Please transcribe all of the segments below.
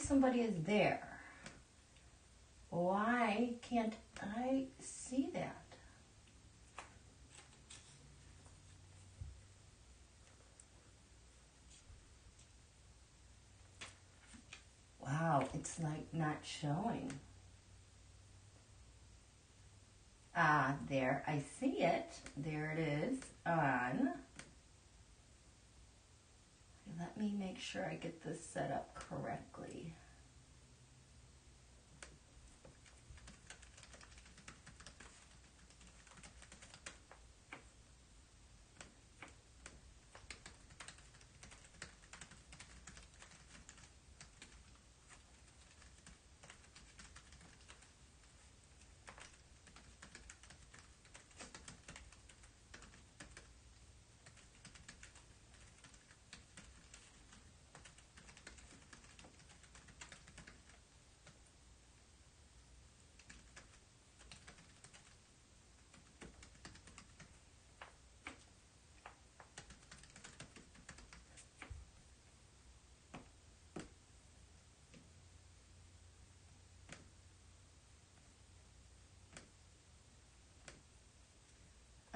somebody is there. Why can't I see that? Wow, it's like not showing. Ah, there, I see it. There it is on. Let me make sure I get this set up correctly.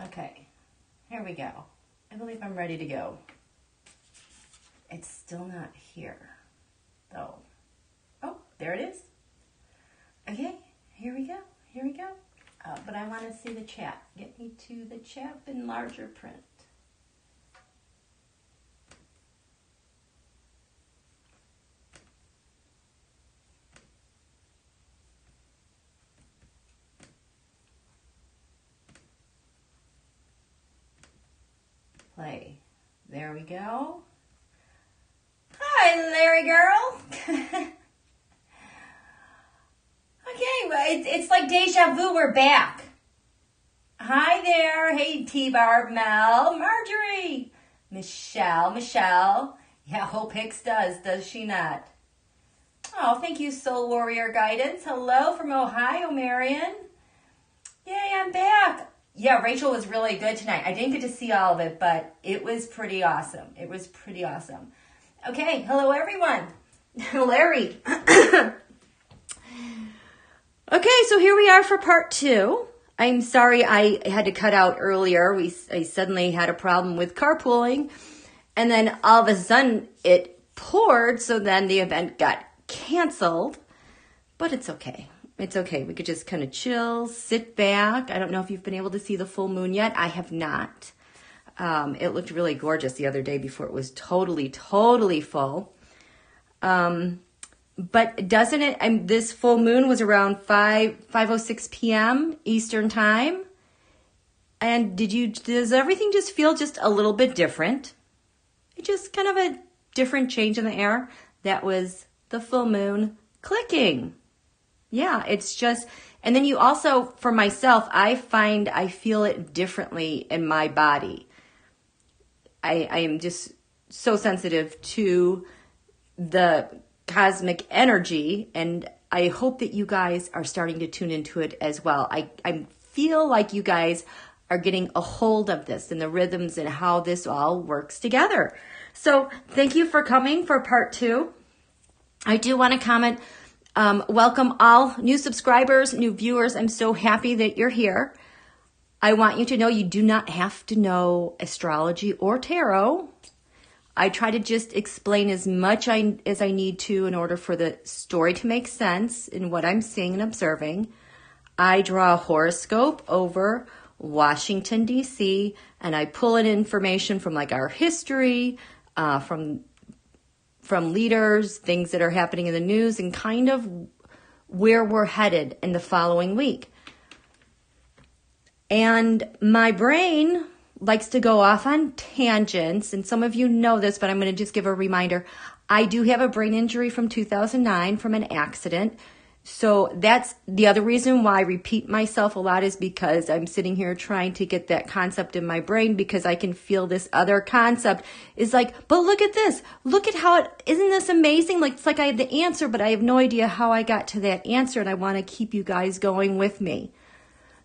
Okay, here we go. I believe I'm ready to go. It's still not here, though. Oh, there it is. Okay, here we go, here we go. But I want to see the chat. Get me to the chat in larger print. Play. There we go. Hi, Larry girl. Okay, well, it's like deja vu. We're back. Hi there. Hey, T-Barb, Mel, Marjorie, Michelle. Yeah, HopeHicks does she not? Oh, thank you, Soul Warrior Guidance. Hello from Ohio, Marion. Yay, I'm back. Yeah, Rachel was really good tonight. I didn't get to see all of it, but it was pretty awesome. It was pretty awesome. Okay, hello everyone. Larry. Okay, so here we are for part 2. I'm sorry I had to cut out earlier. I suddenly had a problem with carpooling, and then all of a sudden it poured, so then the event got canceled, but it's okay. It's okay. We could just kind of chill, sit back. I don't know if you've been able to see the full moon yet. I have not. It looked really gorgeous the other day before it was totally full. But doesn't it, this full moon was around 5:06 p.m. Eastern time. And does everything just feel just a little bit different? It just kind of a different change in the air. That was the full moon clicking. Yeah, it's just, and then you also, for myself, I find I feel it differently in my body. I am just so sensitive to the cosmic energy, and I hope that you guys are starting to tune into it as well. I feel like you guys are getting a hold of this and the rhythms and how this all works together. So thank you for coming for part 2. I do want to comment, welcome all new subscribers, new viewers. I'm so happy that you're here. I want you to know you do not have to know astrology or tarot. I try to just explain as much as I need to in order for the story to make sense in what I'm seeing and observing. I draw a horoscope over Washington, D.C., and I pull in information from like our history, from leaders, things that are happening in the news, and kind of where we're headed in the following week. And my brain likes to go off on tangents, and some of you know this, but I'm going to just give a reminder. I do have a brain injury from 2009 from an accident. So that's the other reason why I repeat myself a lot, is because I'm sitting here trying to get that concept in my brain, because I can feel this other concept is like, but look at this. Look at how isn't this amazing? Like, it's like I have the answer, but I have no idea how I got to that answer, and I want to keep you guys going with me.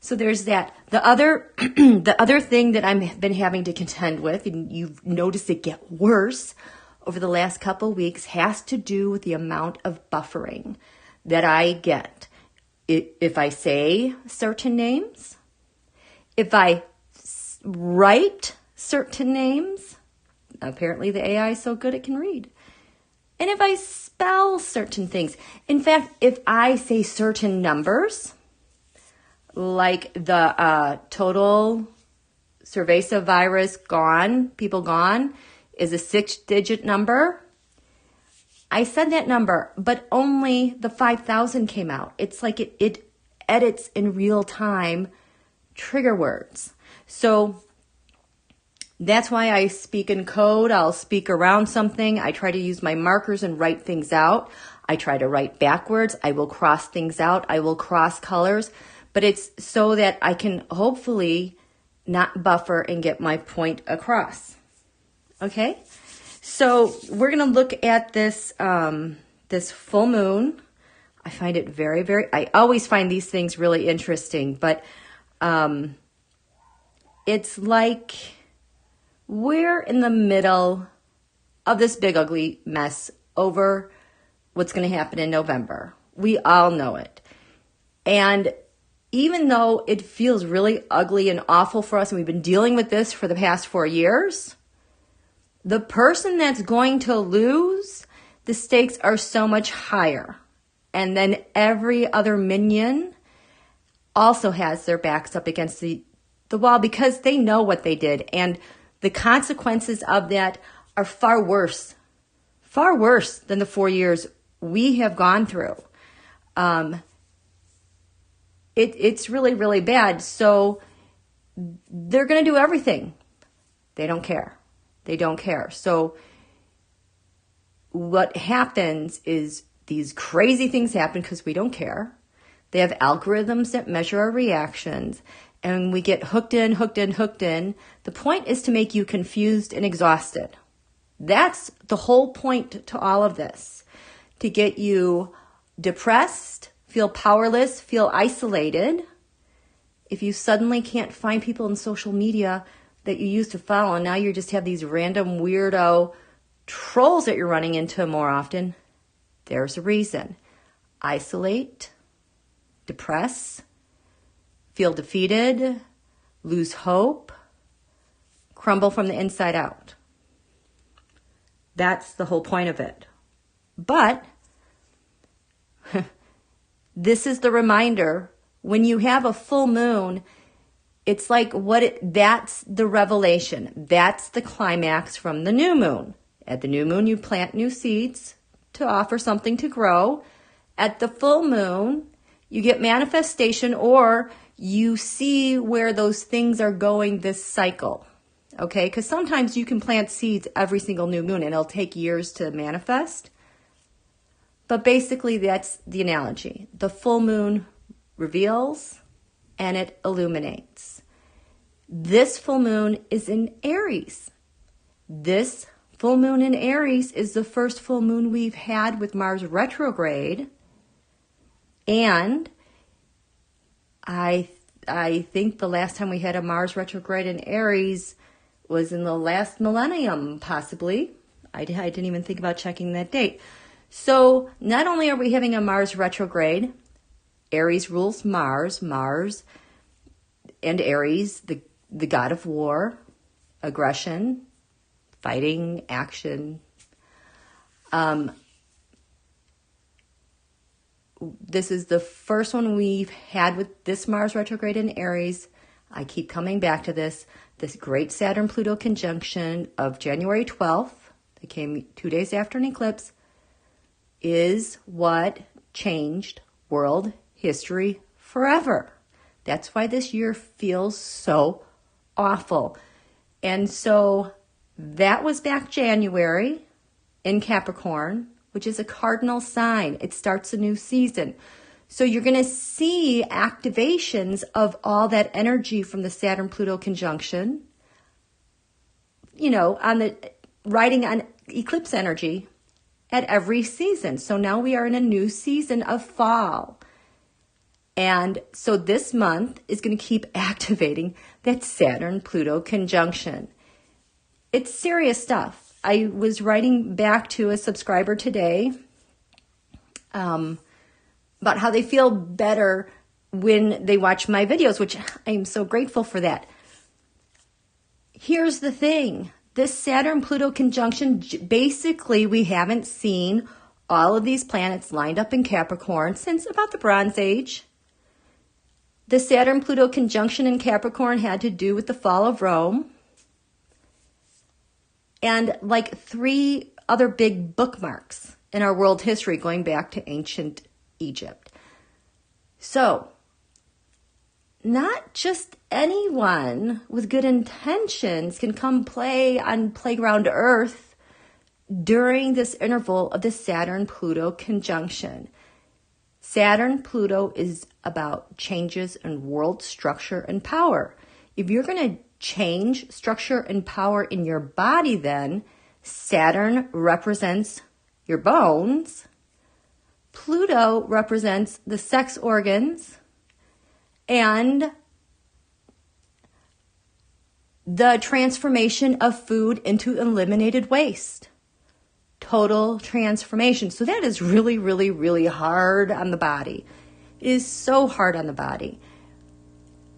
So there's that. The other, the other thing that I've been having to contend with, and you've noticed it get worse over the last couple weeks has to do with the amount of buffering that I get. If I say certain names, if I write certain names, apparently the AI is so good it can read. And if I spell certain things, in fact, if I say certain numbers, like the total CERVEZA virus gone, people gone, is a 6-digit number. I said that number, but only the 5,000 came out. It's like it edits in real time trigger words. So that's why I speak in code. I'll speak around something. I try to use my markers and write things out. I try to write backwards. I will cross things out. I will cross colors. But it's so that I can hopefully not buffer and get my point across. Okay? So we're going to look at this this full moon. I find it very, I always find these things really interesting, but it's like we're in the middle of this big ugly mess over what's going to happen in November. We all know it. And even though it feels really ugly and awful for us, and we've been dealing with this for the past 4 years, the person that's going to lose, the stakes are so much higher. And then every other minion also has their backs up against the wall because they know what they did. And the consequences of that are far worse than the 4 years we have gone through. It's really, really bad. So they're going to do everything. They don't care. They don't care. So what happens is these crazy things happen because we don't care. They have algorithms that measure our reactions, and we get hooked in. The point is to make you confused and exhausted. That's the whole point to all of this, to get you depressed, feel powerless, feel isolated. If you suddenly can't find people in social media that you used to follow, and now you just have these random weirdo trolls that you're running into more often, there's a reason. Isolate, depress, feel defeated, lose hope, crumble from the inside out. That's the whole point of it. But this is the reminder, when you have a full moon, it's like that's the revelation. That's the climax from the new moon. At the new moon, you plant new seeds to offer something to grow. At the full moon, you get manifestation, or you see where those things are going this cycle. Okay? Because sometimes you can plant seeds every single new moon and it'll take years to manifest. But basically, that's the analogy. The full moon reveals and it illuminates. This full moon is in Aries. This full moon in Aries is the first full moon we've had with Mars retrograde. And I think the last time we had a Mars retrograde in Aries was in the last millennium, possibly. I didn't even think about checking that date. So not only are we having a Mars retrograde, Aries rules Mars and Aries, the god of war, aggression, fighting, action. This is the first one we've had with this Mars retrograde in Aries. I keep coming back to this great Saturn Pluto conjunction of January 12th, that came 2 days after an eclipse, is what changed world history forever. That's why this year feels so awful. And so that was back January in Capricorn, which is a cardinal sign. It starts a new season. So you're going to see activations of all that energy from the Saturn-Pluto conjunction, on the riding on eclipse energy at every season. So now we are in a new season of fall. And so this month is going to keep activating that Saturn-Pluto conjunction. It's serious stuff. I was writing back to a subscriber today about how they feel better when they watch my videos, which I am so grateful for that. Here's the thing. This Saturn-Pluto conjunction, basically we haven't seen all of these planets lined up in Capricorn since about the Bronze Age. The Saturn-Pluto conjunction in Capricorn had to do with the fall of Rome and like 3 other big bookmarks in our world history going back to ancient Egypt. So, not just anyone with good intentions can come play on playground Earth during this interval of the Saturn-Pluto conjunction. Saturn-Pluto is about changes in world structure and power. If you're going to change structure and power in your body, then Saturn represents your bones. Pluto represents the sex organs and the transformation of food into eliminated waste. Total transformation. So that is really, really, really hard on the body. It is so hard on the body.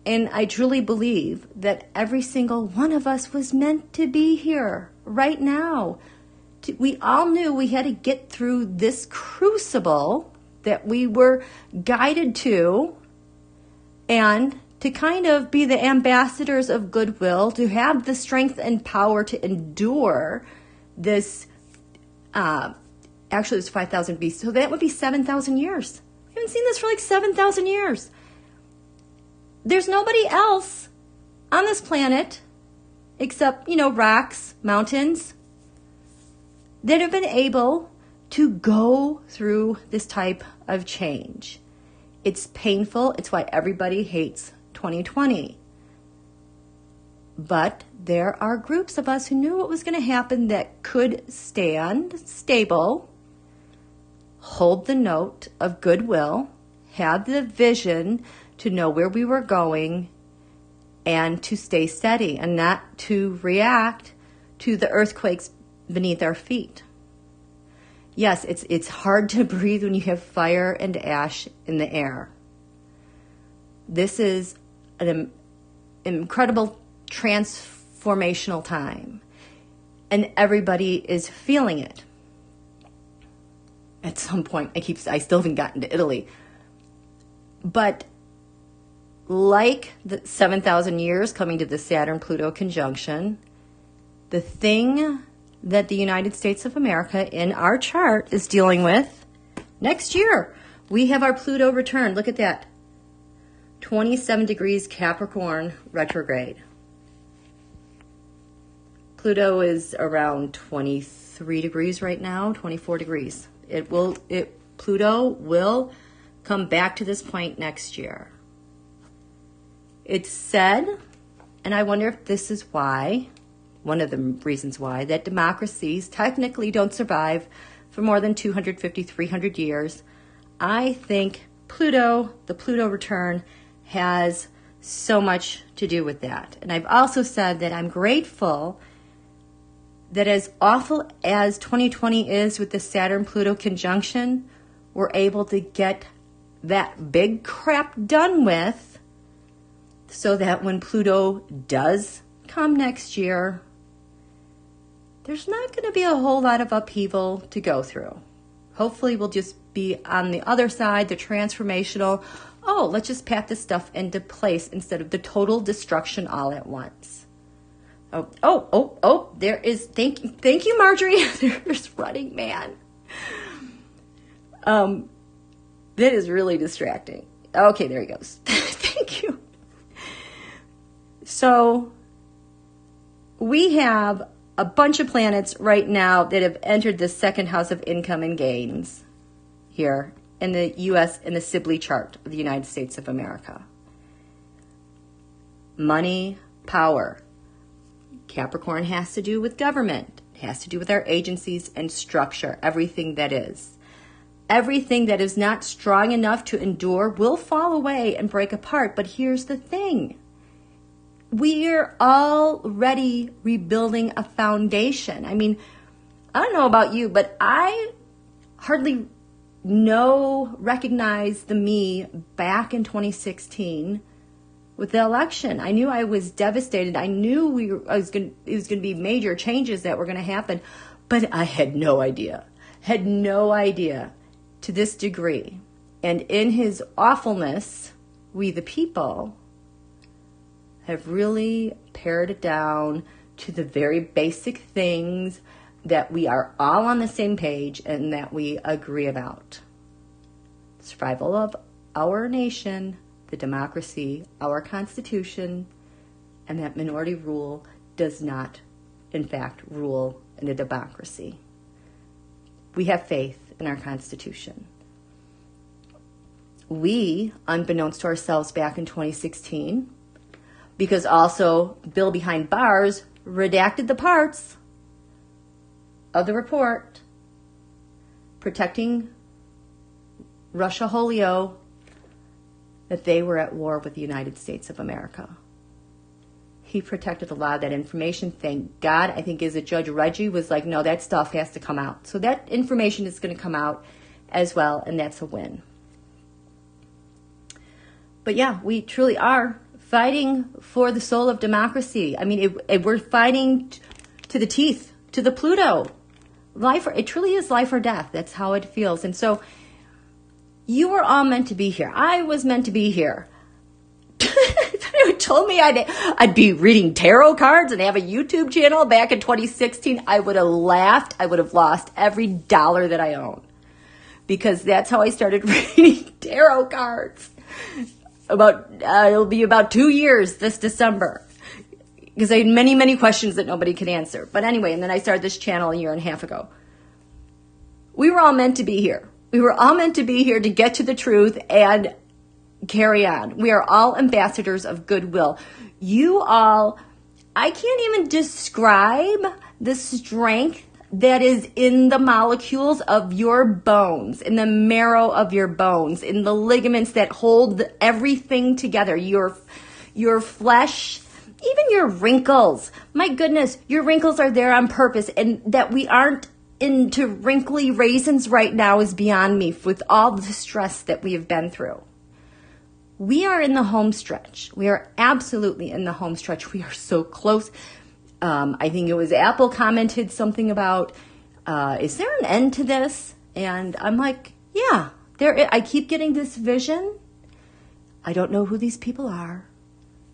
And I truly believe that every single one of us was meant to be here right now. We all knew we had to get through this crucible that we were guided to, and to kind of be the ambassadors of goodwill, to have the strength and power to endure this. Actually, it's 5,000 BC, so that would be 7,000 years. We haven't seen this for like 7,000 years. There's nobody else on this planet except, rocks, mountains, that have been able to go through this type of change. It's painful. It's why everybody hates 2020. But there are groups of us who knew what was going to happen that could stand stable, hold the note of goodwill, have the vision to know where we were going, and to stay steady and not to react to the earthquakes beneath our feet. Yes, it's hard to breathe when you have fire and ash in the air. This is an incredible transformational time, and everybody is feeling it. At some point, I still haven't gotten to Italy, but like the 7,000 years coming to the Saturn-Pluto conjunction, the thing that the United States of America in our chart is dealing with next year, we have our Pluto return. Look at that. 27 degrees Capricorn retrograde. Pluto is around 23 degrees right now, 24 degrees. Pluto will come back to this point next year. It's said, and I wonder if this is why, one of the reasons why, that democracies technically don't survive for more than 250, 300 years. I think Pluto, the Pluto return, has so much to do with that. And I've also said that I'm grateful that as awful as 2020 is with the Saturn-Pluto conjunction, we're able to get that big crap done with so that when Pluto does come next year, there's not going to be a whole lot of upheaval to go through. Hopefully we'll just be on the other side, the transformational, let's just pat this stuff into place instead of the total destruction all at once. There is, thank you, Marjorie. There's Running Man. That is really distracting. Okay, there he goes. Thank you. So we have a bunch of planets right now that have entered the second house of income and gains here in the U.S. in the Sibley chart of the United States of America. Money, power. Capricorn has to do with government. It has to do with our agencies and structure, everything that is. Everything that is not strong enough to endure will fall away and break apart. But here's the thing. we're already rebuilding a foundation. I mean, I don't know about you, but I hardly recognize the me back in 2016 with the election. I knew I was devastated. I knew it was going to be major changes that were going to happen, but I had no idea to this degree. And in his awfulness, we the people have really pared it down to the very basic things that we are all on the same page and that we agree about. Survival of our nation, the democracy, our Constitution, and that minority rule does not, in fact, rule in a democracy. We have faith in our Constitution. We, unbeknownst to ourselves back in 2016, because also Bill Behind Bars redacted the parts of the report protecting Russia Holio, that they were at war with the United States of America. He protected a lot of that information. Thank God. I think as Judge Reggie was like, no, that stuff has to come out. So that information is going to come out as well, and that's a win. But yeah, we truly are fighting for the soul of democracy. I mean, we're fighting to the teeth, to the Pluto. It truly is life or death. That's how it feels. And so you were all meant to be here. I was meant to be here. If anyone told me I'd be reading tarot cards and have a YouTube channel back in 2016, I would have laughed. I would have lost every dollar that I own. Because that's how I started reading tarot cards. It'll be about 2 years this December, because I had many, many questions that nobody could answer. But anyway, and then I started this channel a year and a half ago. We were all meant to be here. We were all meant to be here to get to the truth and carry on. We are all ambassadors of goodwill. You all, I can't even describe the strength that is in the molecules of your bones, in the marrow of your bones, in the ligaments that hold everything together, your flesh, even your wrinkles. My goodness, your wrinkles are there on purpose, and that we aren't into wrinkly raisins right now is beyond me with all the stress that we have been through. We are in the home stretch. We are absolutely in the home stretch. We are so close. I think it was Apple commented something about, is there an end to this? And I'm like, yeah, I keep getting this vision. I don't know who these people are,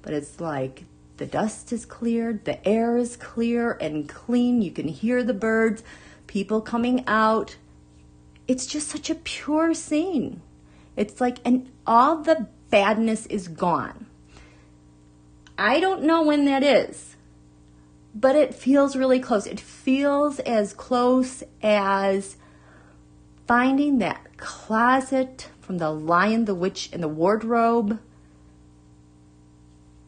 but it's like the dust is cleared, the air is clear and clean. You can hear the birds, people coming out. It's just such a pure scene. It's like, and all the badness is gone. I don't know when that is. But it feels really close. It feels as close as finding that closet from the Lion, the Witch, and the Wardrobe.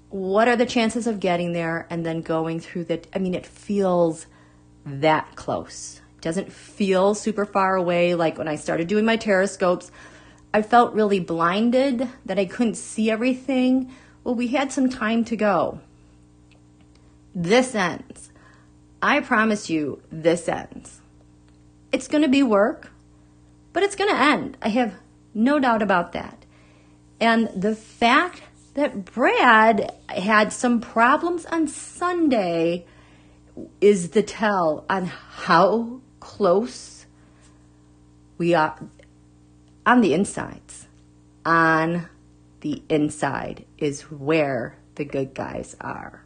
What are the chances of getting there and then going through that? I mean, it feels that close. It doesn't feel super far away. Like when I started doing my tarotscopes, I felt really blinded that I couldn't see everything. Well, we had some time to go. This ends. I promise you, this ends. It's going to be work, but it's going to end. I have no doubt about that. And the fact that Brad had some problems on Sunday is the tell on how close we are on the insides. On the inside is where the good guys are.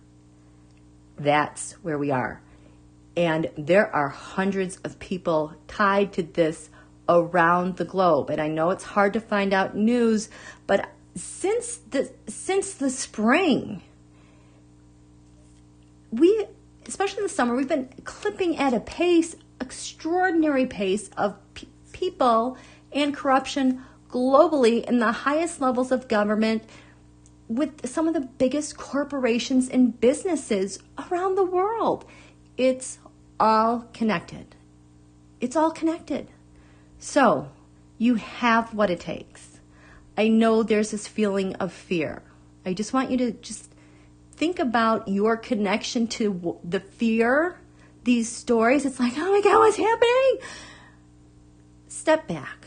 That's where we are. And there are hundreds of people tied to this around the globe. And I know it's hard to find out news, but since the spring, especially in the summer, we've been clipping at a pace, extraordinary pace of people and corruption globally in the highest levels of government, with some of the biggest corporations and businesses around the world. It's all connected. It's all connected. So you have what it takes. I know there's this feeling of fear. I just want you to just think about your connection to the fear, these stories, it's like, oh my God, what's happening? Step back.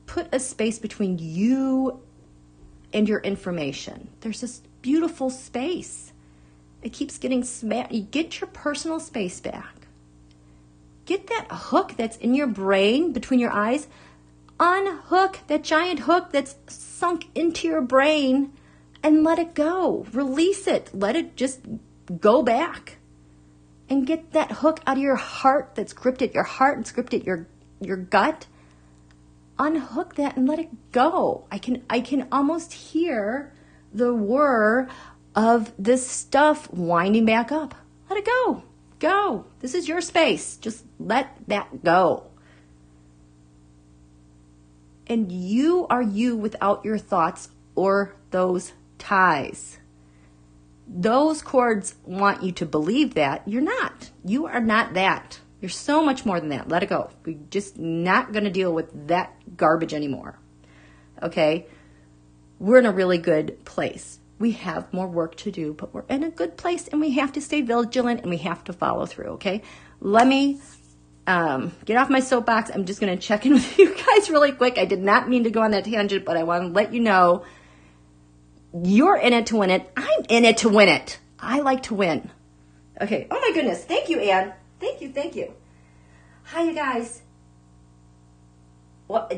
Put a space between you and your information. There's this beautiful space. It keeps getting smashed. You get your personal space back. Get that hook that's in your brain between your eyes. Unhook that giant hook that's sunk into your brain and let it go. Release it. Let it just go back. And get that hook out of your heart that's gripped at your heart and gripped at your gut. Unhook that and let it go. I can almost hear the whir of this stuff winding back up. Let it go. Go. This is your space. Just let that go. And you are you without your thoughts or those ties. Those cords want you to believe that. You're not. You are not that. You're so much more than that. Let it go. We're just not going to deal with that garbage anymore. Okay? We're in a really good place. We have more work to do, but we're in a good place and we have to stay vigilant and we have to follow through. Okay? Let me get off my soapbox. I'm just going to check in with you guys really quick. I did not mean to go on that tangent, but I want to let you know you're in it to win it. I'm in it to win it. I like to win. Okay. Oh my goodness. Thank you, Anne. Thank you. Thank you. Hi, you guys. What?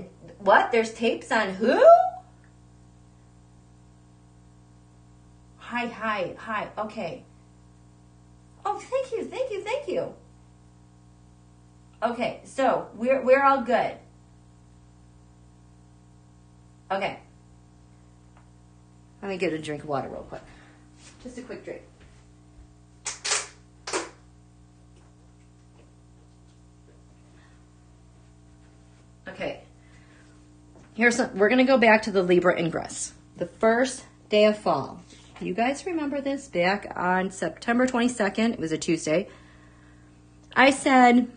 There's tapes on who? Hi. Okay. Oh, thank you. Okay, so we're all good. Okay. Let me get a drink of water real quick. Just a quick drink. Okay. We're going to go back to the Libra ingress. The first day of fall. You guys remember this back on September 22nd? It was a Tuesday. I said,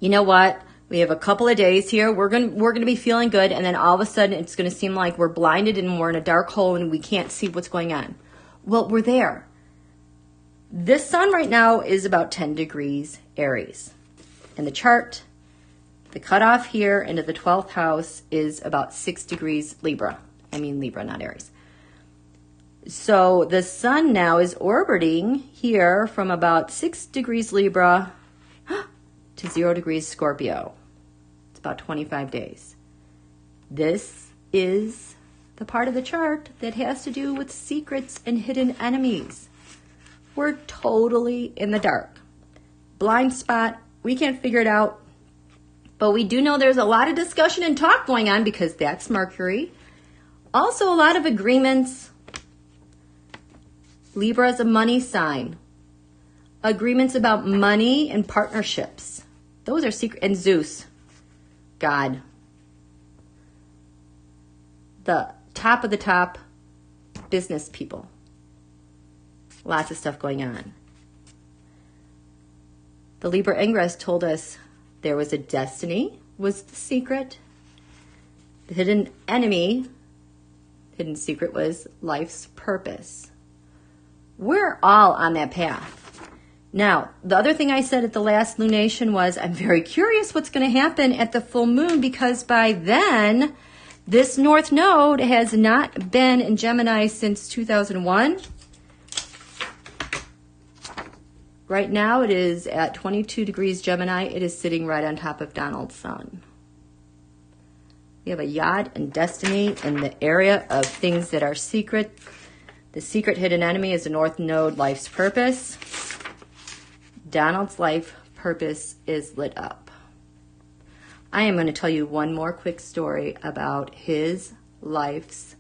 you know what? We have a couple of days here. We're going to be feeling good, and then all of a sudden it's going to seem like we're blinded and we're in a dark hole and we can't see what's going on. Well, we're there. This sun right now is about 10 degrees Aries. In the chart, the cutoff here into the 12th house is about 6 degrees Libra. I mean Libra, not Aries. So the sun now is orbiting here from about 6 degrees Libra to 0 degrees Scorpio. It's about 25 days. This is the part of the chart that has to do with secrets and hidden enemies. We're totally in the dark. Blind spot. We can't figure it out. But we do know there's a lot of discussion and talk going on because that's Mercury. Also a lot of agreements. Libra is a money sign. Agreements about money and partnerships. Those are secret. And Zeus, God. The top of the top business people. Lots of stuff going on. The Libra ingress told us there was a destiny, was the secret. The hidden enemy, hidden secret was life's purpose. We're all on that path. Now, the other thing I said at the last lunation was I'm very curious what's going to happen at the full moon because by then, this North Node has not been in Gemini since 2001. Right now, it is at 22 degrees Gemini. It is sitting right on top of Donald's sun. We have a yacht and destiny in the area of things that are secret. The secret hidden enemy is the North Node, life's purpose. Donald's life purpose is lit up. I am going to tell you one more quick story about his life's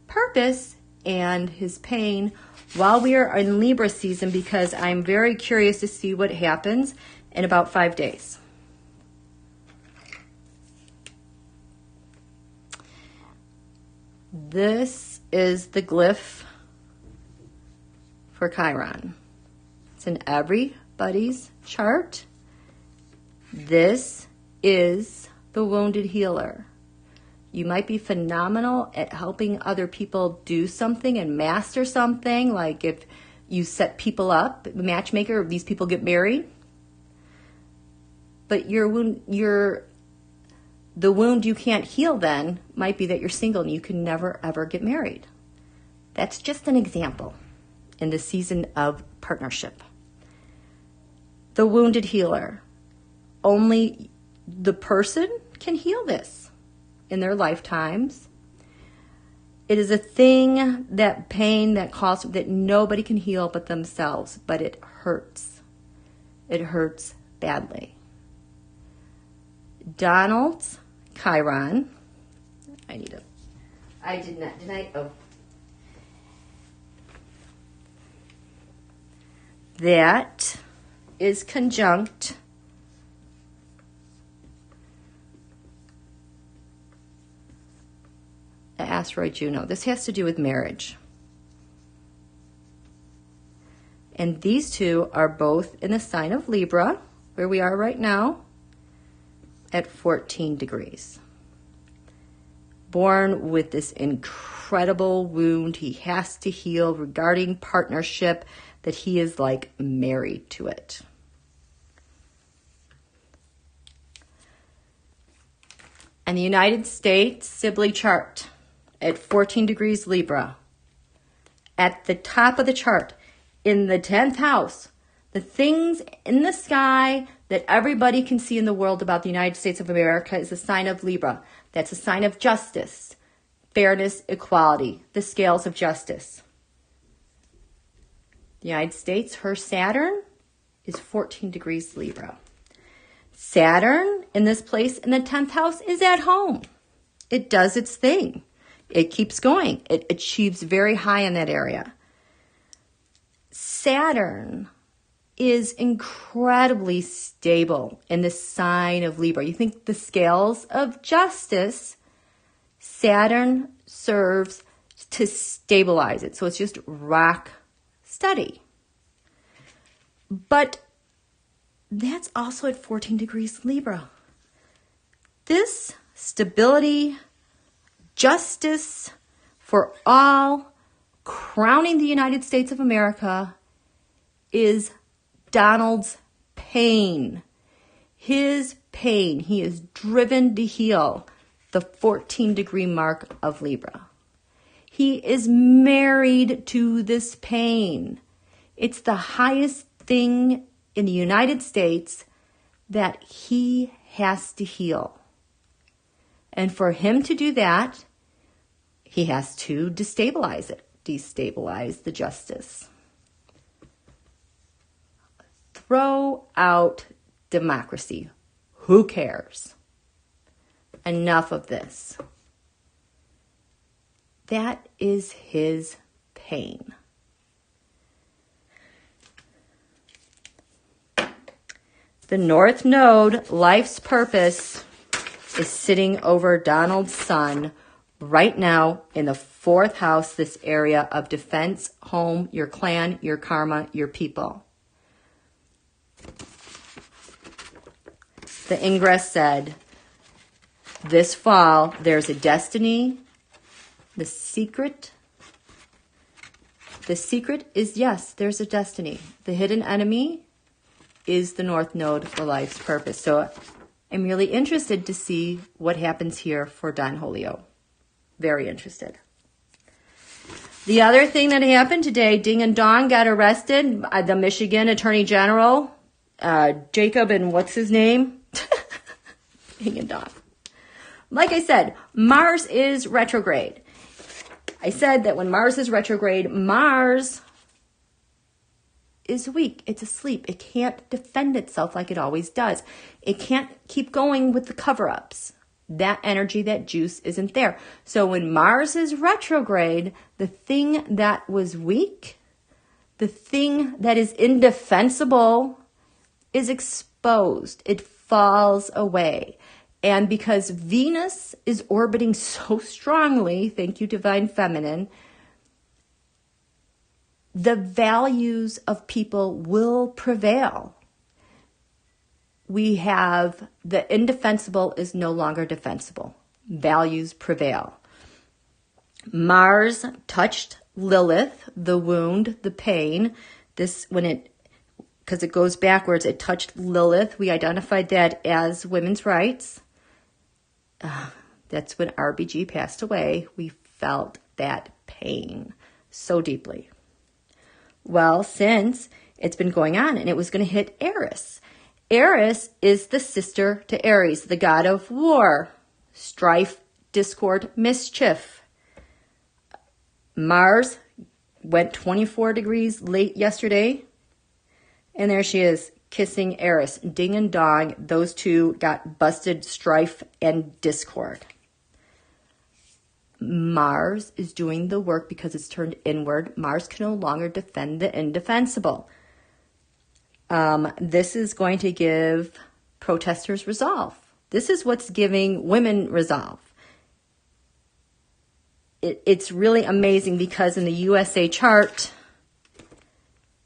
purpose and his pain while we are in Libra season because I'm very curious to see what happens in about 5 days. This is the glyph for Chiron. It's in everybody's chart. This is the wounded healer. You might be phenomenal at helping other people do something and master something. Like if you set people up, matchmaker, these people get married. But the wound you can't heal then might be that you're single and you can never, ever get married. That's just an example in the season of partnership. The wounded healer. Only the person can heal this in their lifetimes. It is a thing, that pain that nobody can heal but themselves, but it hurts. It hurts badly. Donald's Chiron. That is conjunct the asteroid Juno. This has to do with marriage. And these two are both in the sign of Libra, where we are right now, at 14 degrees. Born with this incredible wound he has to heal regarding partnership, that he is like married to it. And the United States Sibley chart at 14 degrees Libra. At the top of the chart, in the 10th house, the things in the sky that everybody can see in the world about the United States of America is a sign of Libra. That's a sign of justice, fairness, equality, the scales of justice. The United States, her Saturn is 14 degrees Libra. Saturn in this place in the 10th house is at home. It does its thing. It keeps going. It achieves very high in that area. Saturn is incredibly stable in the sign of Libra. You think the scales of justice, Saturn serves to stabilize it. So it's just rock steady. But that's also at 14 degrees Libra. This stability, justice for all, crowning the United States of America, is Donald's pain. His pain. He is driven to heal the 14-degree mark of Libra. He is married to this pain. It's the highest thing in the United States that he has to heal. And for him to do that, he has to destabilize it, destabilize the justice. Throw out democracy. Who cares? Enough of this. That is his pain. The North Node, life's purpose, is sitting over Donald's sun right now in the 4th house, this area of defense, home, your clan, your karma, your people. The Ingress said, this fall, there's a destiny. The secret is, yes, there's a destiny. The hidden enemy is the North Node for life's purpose. So I'm really interested to see what happens here for Don Julio. Very interested. The other thing that happened today, Ding and Dong got arrested. The Michigan Attorney General, Jacob and what's his name? Ding and Dong. Like I said, Mars is retrograde. I said that when Mars is retrograde, Mars is weak. It's asleep. It can't defend itself like it always does. It can't keep going with the cover-ups. That energy, that juice isn't there. So when Mars is retrograde, the thing that was weak, the thing that is indefensible is exposed. It falls away. And because Venus is orbiting so strongly, thank you, Divine Feminine, the values of people will prevail. We have the indefensible is no longer defensible. values prevail. Mars touched Lilith, the wound, the pain. This, because it goes backwards, it touched Lilith. We identified that as women's rights. That's when RBG passed away. We felt that pain so deeply. Well, since it's been going on, and it was going to hit Eris. Eris is the sister to Aries, the god of war, strife, discord, mischief. Mars went 24 degrees late yesterday, and there she is, kissing Eris. Ding and dong, those two got busted, strife and discord. Mars is doing the work because it's turned inward. Mars can no longer defend the indefensible. This is going to give protesters resolve. This is what's giving women resolve. It's really amazing because in the USA chart,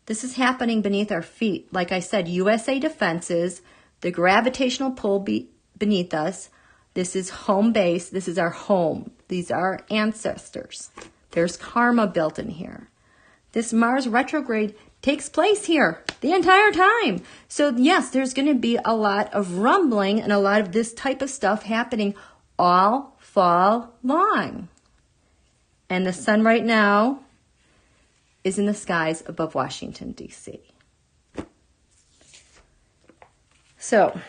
this is happening beneath our feet. Like I said, USA defenses, the gravitational pull beneath us. This is home base. This is our home. These are our ancestors. There's karma built in here. This Mars retrograde takes place here the entire time. So yes, there's going to be a lot of rumbling and a lot of this type of stuff happening all fall long. And the sun right now is in the skies above Washington, D.C. So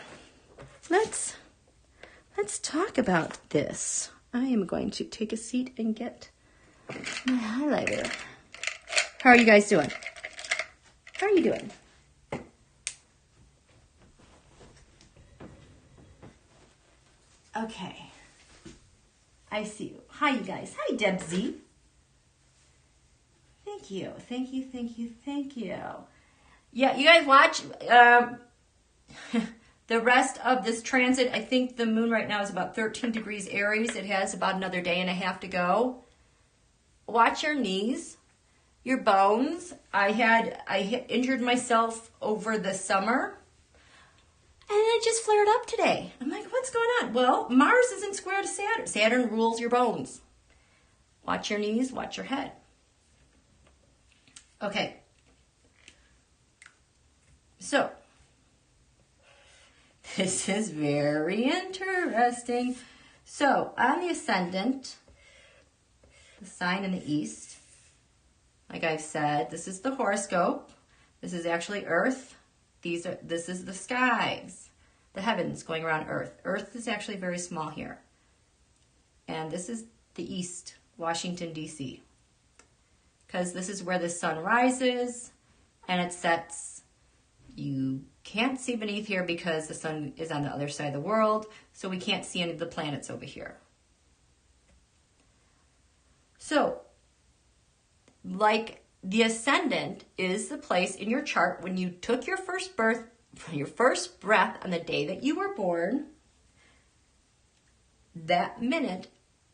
let's talk about this. I am going to take a seat and get my highlighter. How are you guys doing? How are you doing? Okay. I see you. Hi, you guys. Hi, Debsy. Thank you. Thank you, thank you, thank you. Yeah, you guys watch the rest of this transit. I think the moon right now is about 13 degrees Aries. It has about another day and a half to go. Watch your knees, your bones. I injured myself over the summer. And it just flared up today. I'm like, what's going on? Well, Mars isn't square to Saturn. Saturn rules your bones. Watch your knees, watch your head. Okay. So, this is very interesting. So, on the ascendant, the sign in the east, like I've said, this is the horoscope. This is actually Earth. This is the skies, the heavens going around Earth. Earth is actually very small here. And this is the east, Washington, D.C. Because this is where the sun rises and it sets. You can't see beneath here because the sun is on the other side of the world, so we can't see any of the planets over here. So, like the ascendant is the place in your chart when you took your first breath on the day that you were born. That minute,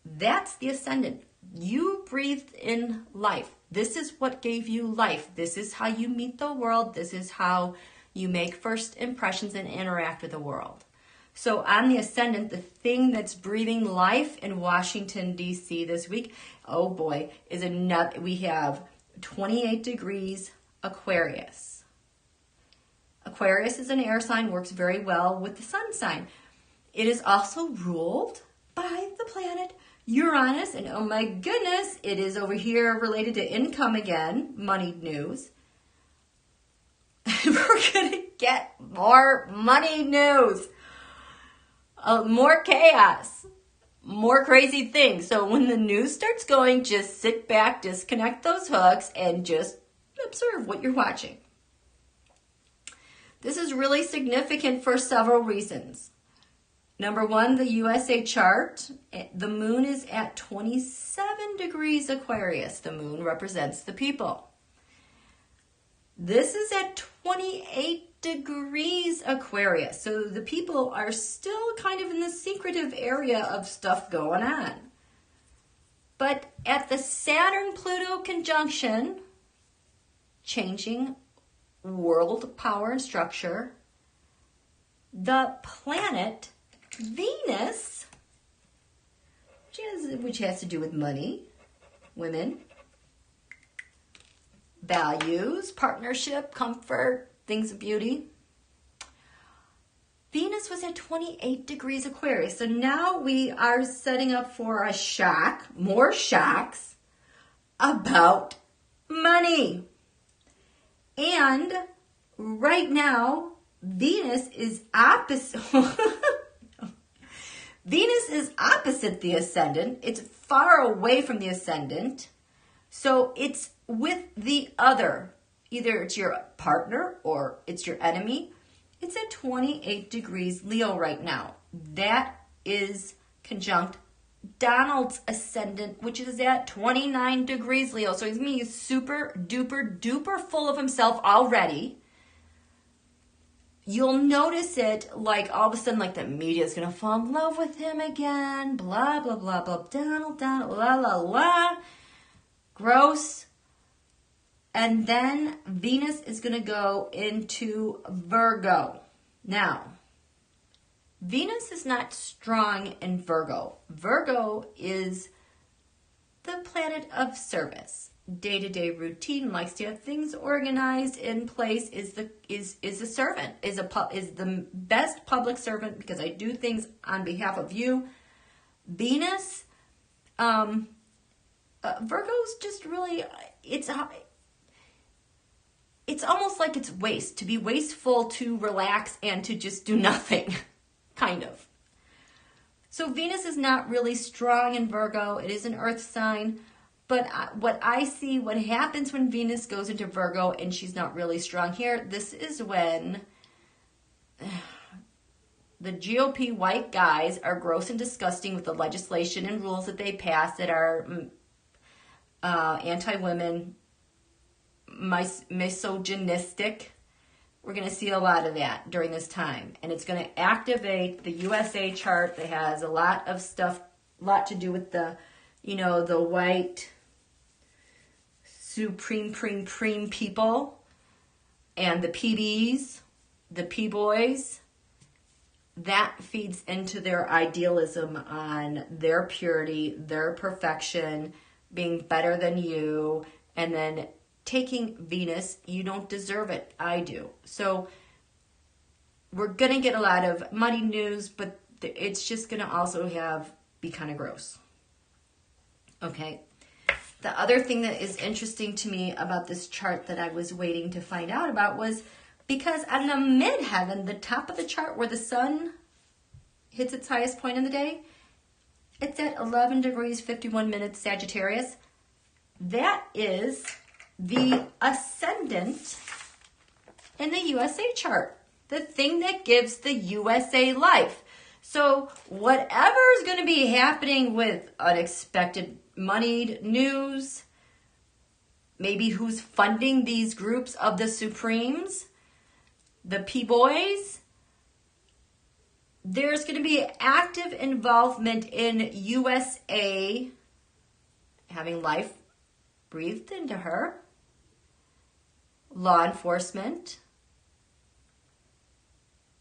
that's the ascendant. You breathed in life. This is what gave you life. This is how you meet the world. This is how you make first impressions and interact with the world. So on the ascendant, the thing that's breathing life in Washington, D.C. this week, oh boy, is another. We have 28 degrees Aquarius. Aquarius is an air sign, works very well with the sun sign. It is also ruled by the planet Uranus, and oh my goodness, it is over here related to income again, money news. We're going to get more money news, more chaos, more crazy things. So when the news starts going, just sit back, disconnect those hooks, and just observe what you're watching. This is really significant for several reasons. Number one, the USA chart, the moon is at 27 degrees Aquarius. The moon represents the people. This is at 28 degrees Aquarius. So the people are still kind of in the secretive area of stuff going on. But at the Saturn Pluto conjunction, changing world power and structure, the planet Venus which has to do with money, women, values, partnership, comfort, things of beauty. Venus was at 28 degrees Aquarius. So now we are setting up for a shock, more shocks about money. And right now, Venus is opposite. Venus is opposite the ascendant. It's far away from the ascendant. So it's with the other. Either it's your partner or it's your enemy. It's at 28 degrees Leo right now. That is conjunct Donald's ascendant, which is at 29 degrees Leo. So he's going to be super duper duper full of himself already. You'll notice it like all of a sudden, like the media is going to fall in love with him again. Blah, blah, blah, blah. Donald, la, la, la. Gross. And then Venus is going to go into Virgo. Now, Venus is not strong in Virgo. Virgo is the planet of service. Day-to-day routine, likes to have things organized in place, is a servant, is the best public servant because I do things on behalf of you. Venus, Virgo's just really, it's almost like it's waste, to be wasteful, to relax, and to just do nothing, kind of. So Venus is not really strong in Virgo. It is an earth sign. But what I see, what happens when Venus goes into Virgo and she's not really strong here, this is when the GOP white guys are gross and disgusting with the legislation and rules that they pass that are anti-women, misogynistic. We're going to see a lot of that during this time. And it's going to activate the USA chart that has a lot of stuff, a lot to do with the, the white supreme people and the PBs, the P-boys. That feeds into their idealism on their purity, their perfection, being better than you, and then taking Venus. You don't deserve it. I do. So we're going to get a lot of muddy news, but it's just going to also be kind of gross. Okay. The other thing that is interesting to me about this chart that I was waiting to find out about was because on the midheaven, the top of the chart where the sun hits its highest point in the day, it's at 11 degrees 51 minutes Sagittarius. That is the ascendant in the USA chart, the thing that gives the USA life. So whatever is going to be happening with unexpected moneyed news, maybe who's funding these groups of the Supremes, the P-boys, there's going to be active involvement in USA having life breathed into her, law enforcement,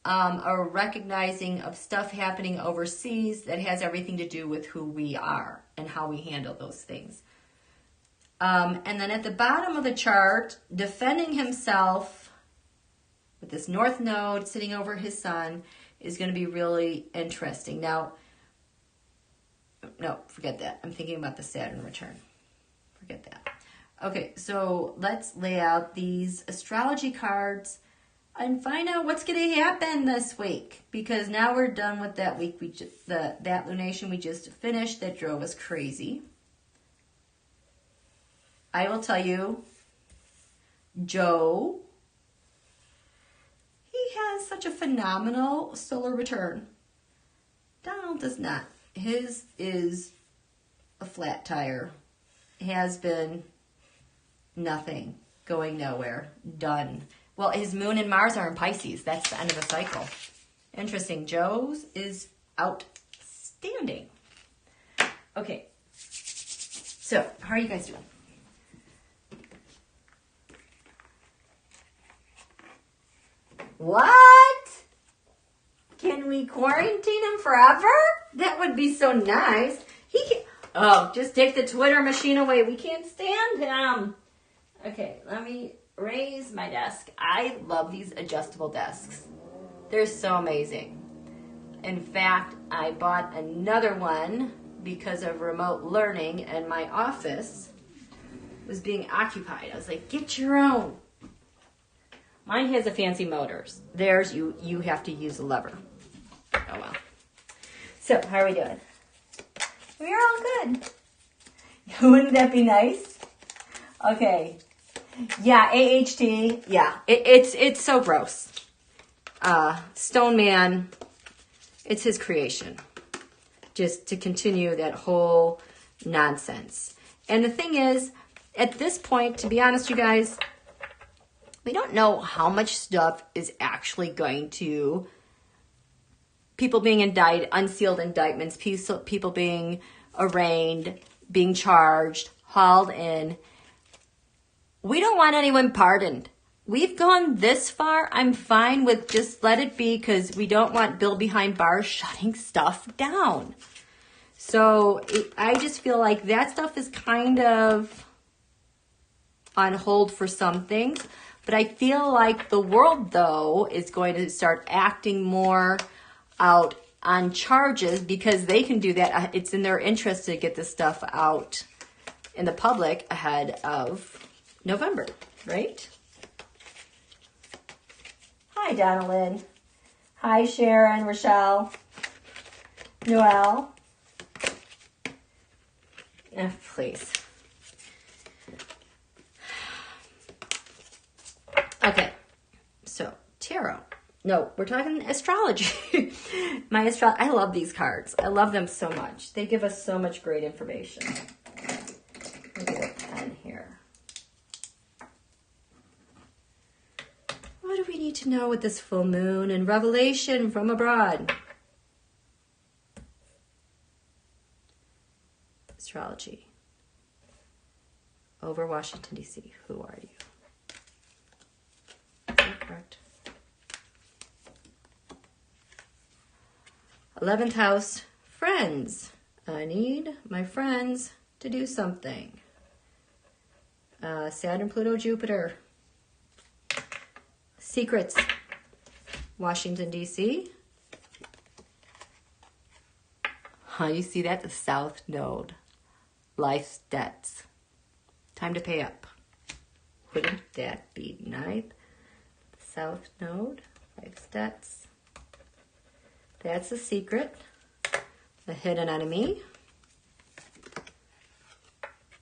a recognizing of stuff happening overseas that has everything to do with who we are and how we handle those things. And then at the bottom of the chart, defending himself with this North Node sitting over his sun is going to be really interesting. Now, no, forget that. I'm thinking about the Saturn return. Forget that. Okay, so let's lay out these astrology cards and find out what's going to happen this week, because now we're done with that week. That lunation we just finished that drove us crazy. I will tell you, Joe, he has such a phenomenal solar return. Donald does not. His is a flat tire. Has been nothing, going nowhere, done. Well, his moon and Mars are in Pisces. That's the end of the cycle. Interesting. Joe's is outstanding. Okay. So, how are you guys doing? What? Can we quarantine him forever? That would be so nice. Oh, just take the Twitter machine away. We can't stand him. Okay, let me raise my desk. I love these adjustable desks. They're so amazing. In fact, I bought another one because of remote learning, and my office was being occupied. I was like, get your own. Mine has a fancy motors. Theirs, you have to use a lever. Oh, well. So, how are we doing? We're all good. Wouldn't that be nice? Okay. Yeah, AHT. Yeah, it's so gross. Stone Man, it's his creation. Just to continue that whole nonsense. And the thing is, at this point, to be honest, you guys, we don't know how much stuff is actually going to, people being indicted, unsealed indictments, people being arraigned, being charged, hauled in. We don't want anyone pardoned. We've gone this far. I'm fine with just let it be, because we don't want Bill behind bars shutting stuff down. So I just feel like that stuff is kind of on hold for some things. But I feel like the world, though, is going to start acting more out on charges, because they can do that. It's in their interest to get this stuff out in the public ahead of November, right? Hi, Donalyn. Hi, Sharon, Rochelle, Noelle. Please. Okay, so tarot. No, we're talking astrology. I love these cards. I love them so much. They give us so much great information. Let me get a pen here. What do we need to know with this full moon and revelation from abroad? Astrology. Over Washington, D.C. Who are you? Correct. 11th house, friends. I need my friends to do something. Saturn, Pluto, Jupiter. Secrets. Washington, D.C. You see that? The South Node. Life's debts. Time to pay up. Wouldn't that be nice? South Node, life's debts. That's a secret. The hidden enemy.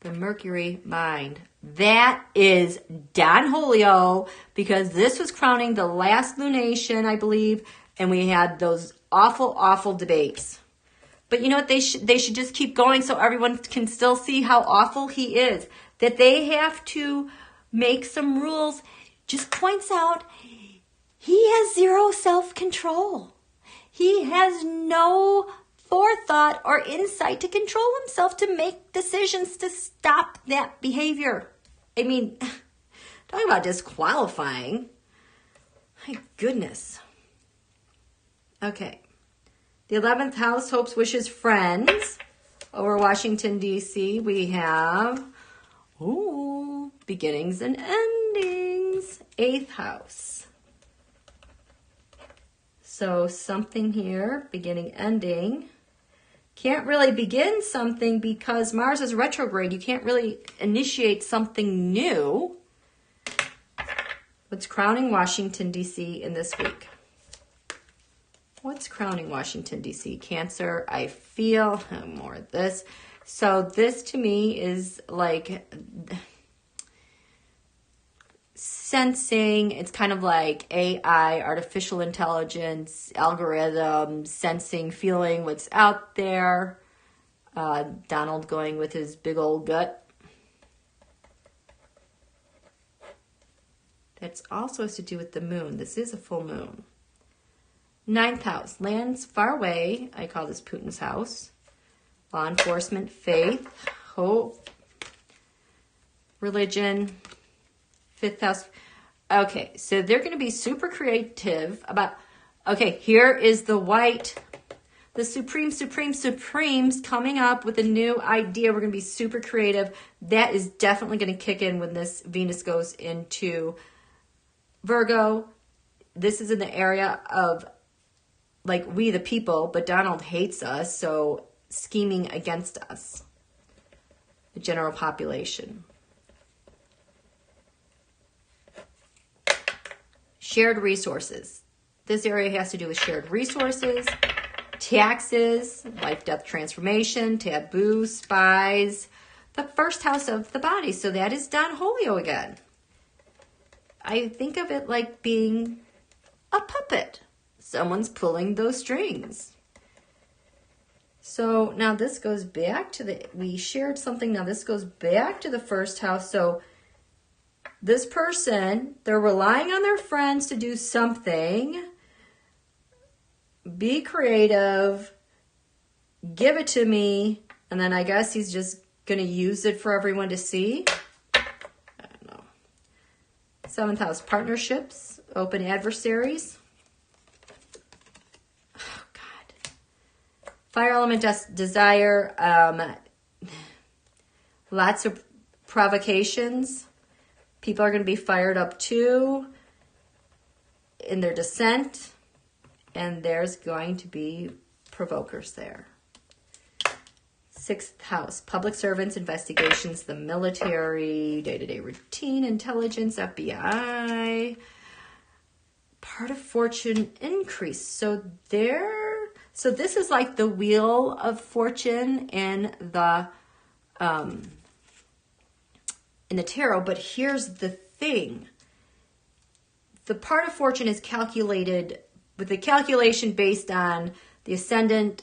The Mercury mind. That is Don Julio, because this was crowning the last lunation, I believe, and we had those awful, awful debates. But you know what? They should just keep going so everyone can still see how awful he is. That they have to make some rules. Just points out he has zero self-control. He has no forethought or insight to control himself to make decisions to stop that behavior. I mean, talking about disqualifying. My goodness. Okay. The 11th house, hopes, wishes, friends. Over Washington, D.C., we have, beginnings and endings. 8th house. So something here, beginning, ending. Can't really begin something because Mars is retrograde. You can't really initiate something new. What's crowning Washington, D.C. in this week? What's crowning Washington, D.C.? Cancer, I feel, more of this. So this to me is like sensing. It's kind of like AI, artificial intelligence, algorithm, sensing, feeling what's out there. Donald going with his big old gut. That's also has to do with the moon. This is a full moon. 9th house, lands far away. I call this Putin's house. Law enforcement, faith, hope, religion. 5th house. Okay, so they're going to be super creative about, okay, here is the white The Supreme's coming up with a new idea. We're going to be super creative. That is definitely going to kick in when this Venus goes into Virgo. This is in the area of, like, we the people, but Donald hates us, so scheming against us, the general population. Shared resources. This area has to do with shared resources, taxes, life, death, transformation, taboo, spies, the first house of the body. So that is Don Julio again. I think of it like being a puppet. Someone's pulling those strings. So now this goes back to we shared something. Now this goes back to the first house. So this person, they're relying on their friends to do something. Be creative, give it to me, and then I guess he's just going to use it for everyone to see. I don't know. 7th house, partnerships, open adversaries. Oh, God. Fire element desire, lots of provocations. People are going to be fired up too in their descent. And there's going to be provokers there. 6th house, public servants, investigations, the military, day-to-day routine, intelligence, FBI. Part of fortune increase. So this is like the wheel of fortune in the tarot. But here's the thing. The part of fortune is calculated with the calculation based on the ascendant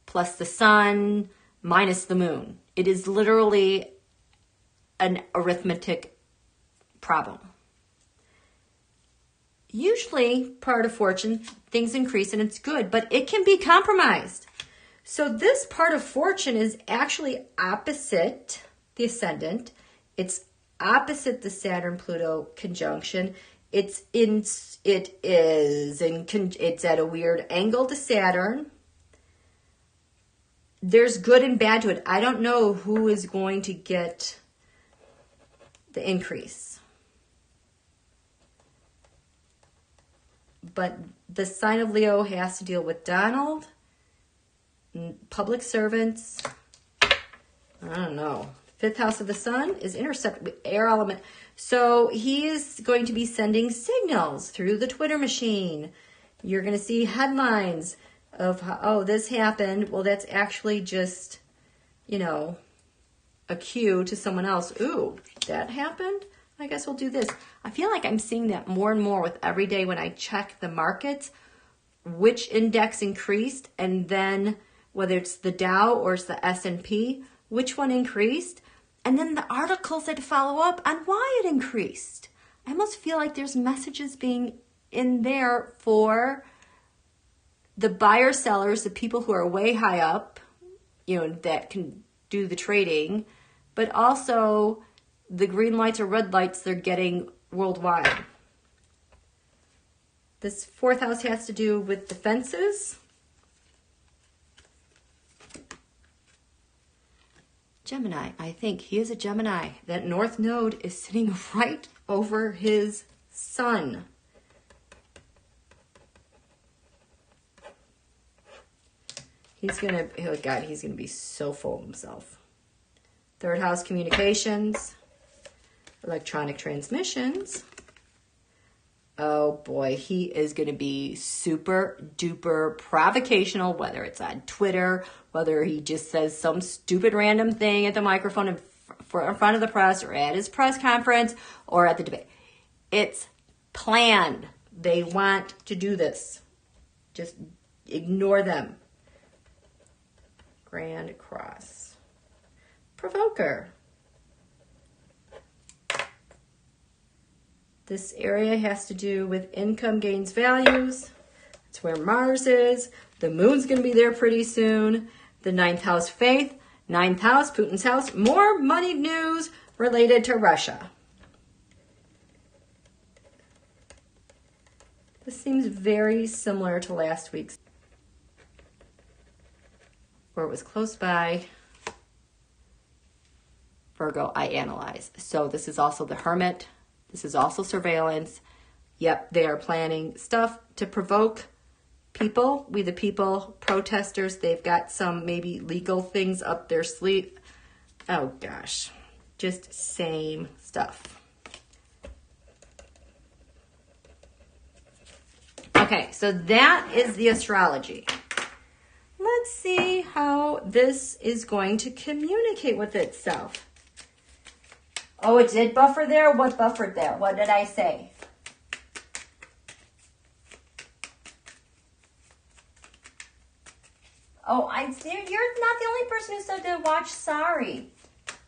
plus the sun minus the moon. It is literally an arithmetic problem. Usually, part of fortune, things increase and it's good, but it can be compromised. So this part of fortune is actually opposite the ascendant. It's opposite the Saturn Pluto conjunction. It's at a weird angle to Saturn. There's good and bad to it. I don't know who is going to get the increase. But the sign of Leo has to deal with Donald, public servants. I don't know. 5th house of the sun is intercepted with air element. So he is going to be sending signals through the Twitter machine. You're going to see headlines of, how, oh, this happened. Well, that's actually just, a cue to someone else. Ooh, that happened? I guess we'll do this. I feel like I'm seeing that more and more with every day when I check the markets, which index increased, and then whether it's the Dow or it's the S&P, which one increased. And then the articles that follow up on why it increased. I almost feel like there's messages being in there for the buyer sellers, the people who are way high up, that can do the trading, but also the green lights or red lights they're getting worldwide. This 4th house has to do with defenses. Gemini, I think he is a Gemini. That North Node is sitting right over his sun. He's gonna be so full of himself. 3rd house, communications, electronic transmissions. Oh boy, he is going to be super duper provocational, whether it's on Twitter, whether he just says some stupid random thing at the microphone in front of the press or at his press conference or at the debate. It's planned. They want to do this. Just ignore them. Grand Cross. Provoker. This area has to do with income gains values. It's where Mars is. The moon's going to be there pretty soon. The 9th house, faith. 9th house, Putin's house. More money news related to Russia. This seems very similar to last week's. For it was close by. Virgo, I analyze. So this is also the Hermit. This is also surveillance. Yep, they are planning stuff to provoke people. We the people, protesters. They've got some maybe legal things up their sleeve. Oh gosh, just same stuff. Okay, so that is the astrology. Let's see how this is going to communicate with itself. Oh, it did buffer there? What buffered there? What did I say? Oh, you're not the only person who said to watch Sorry.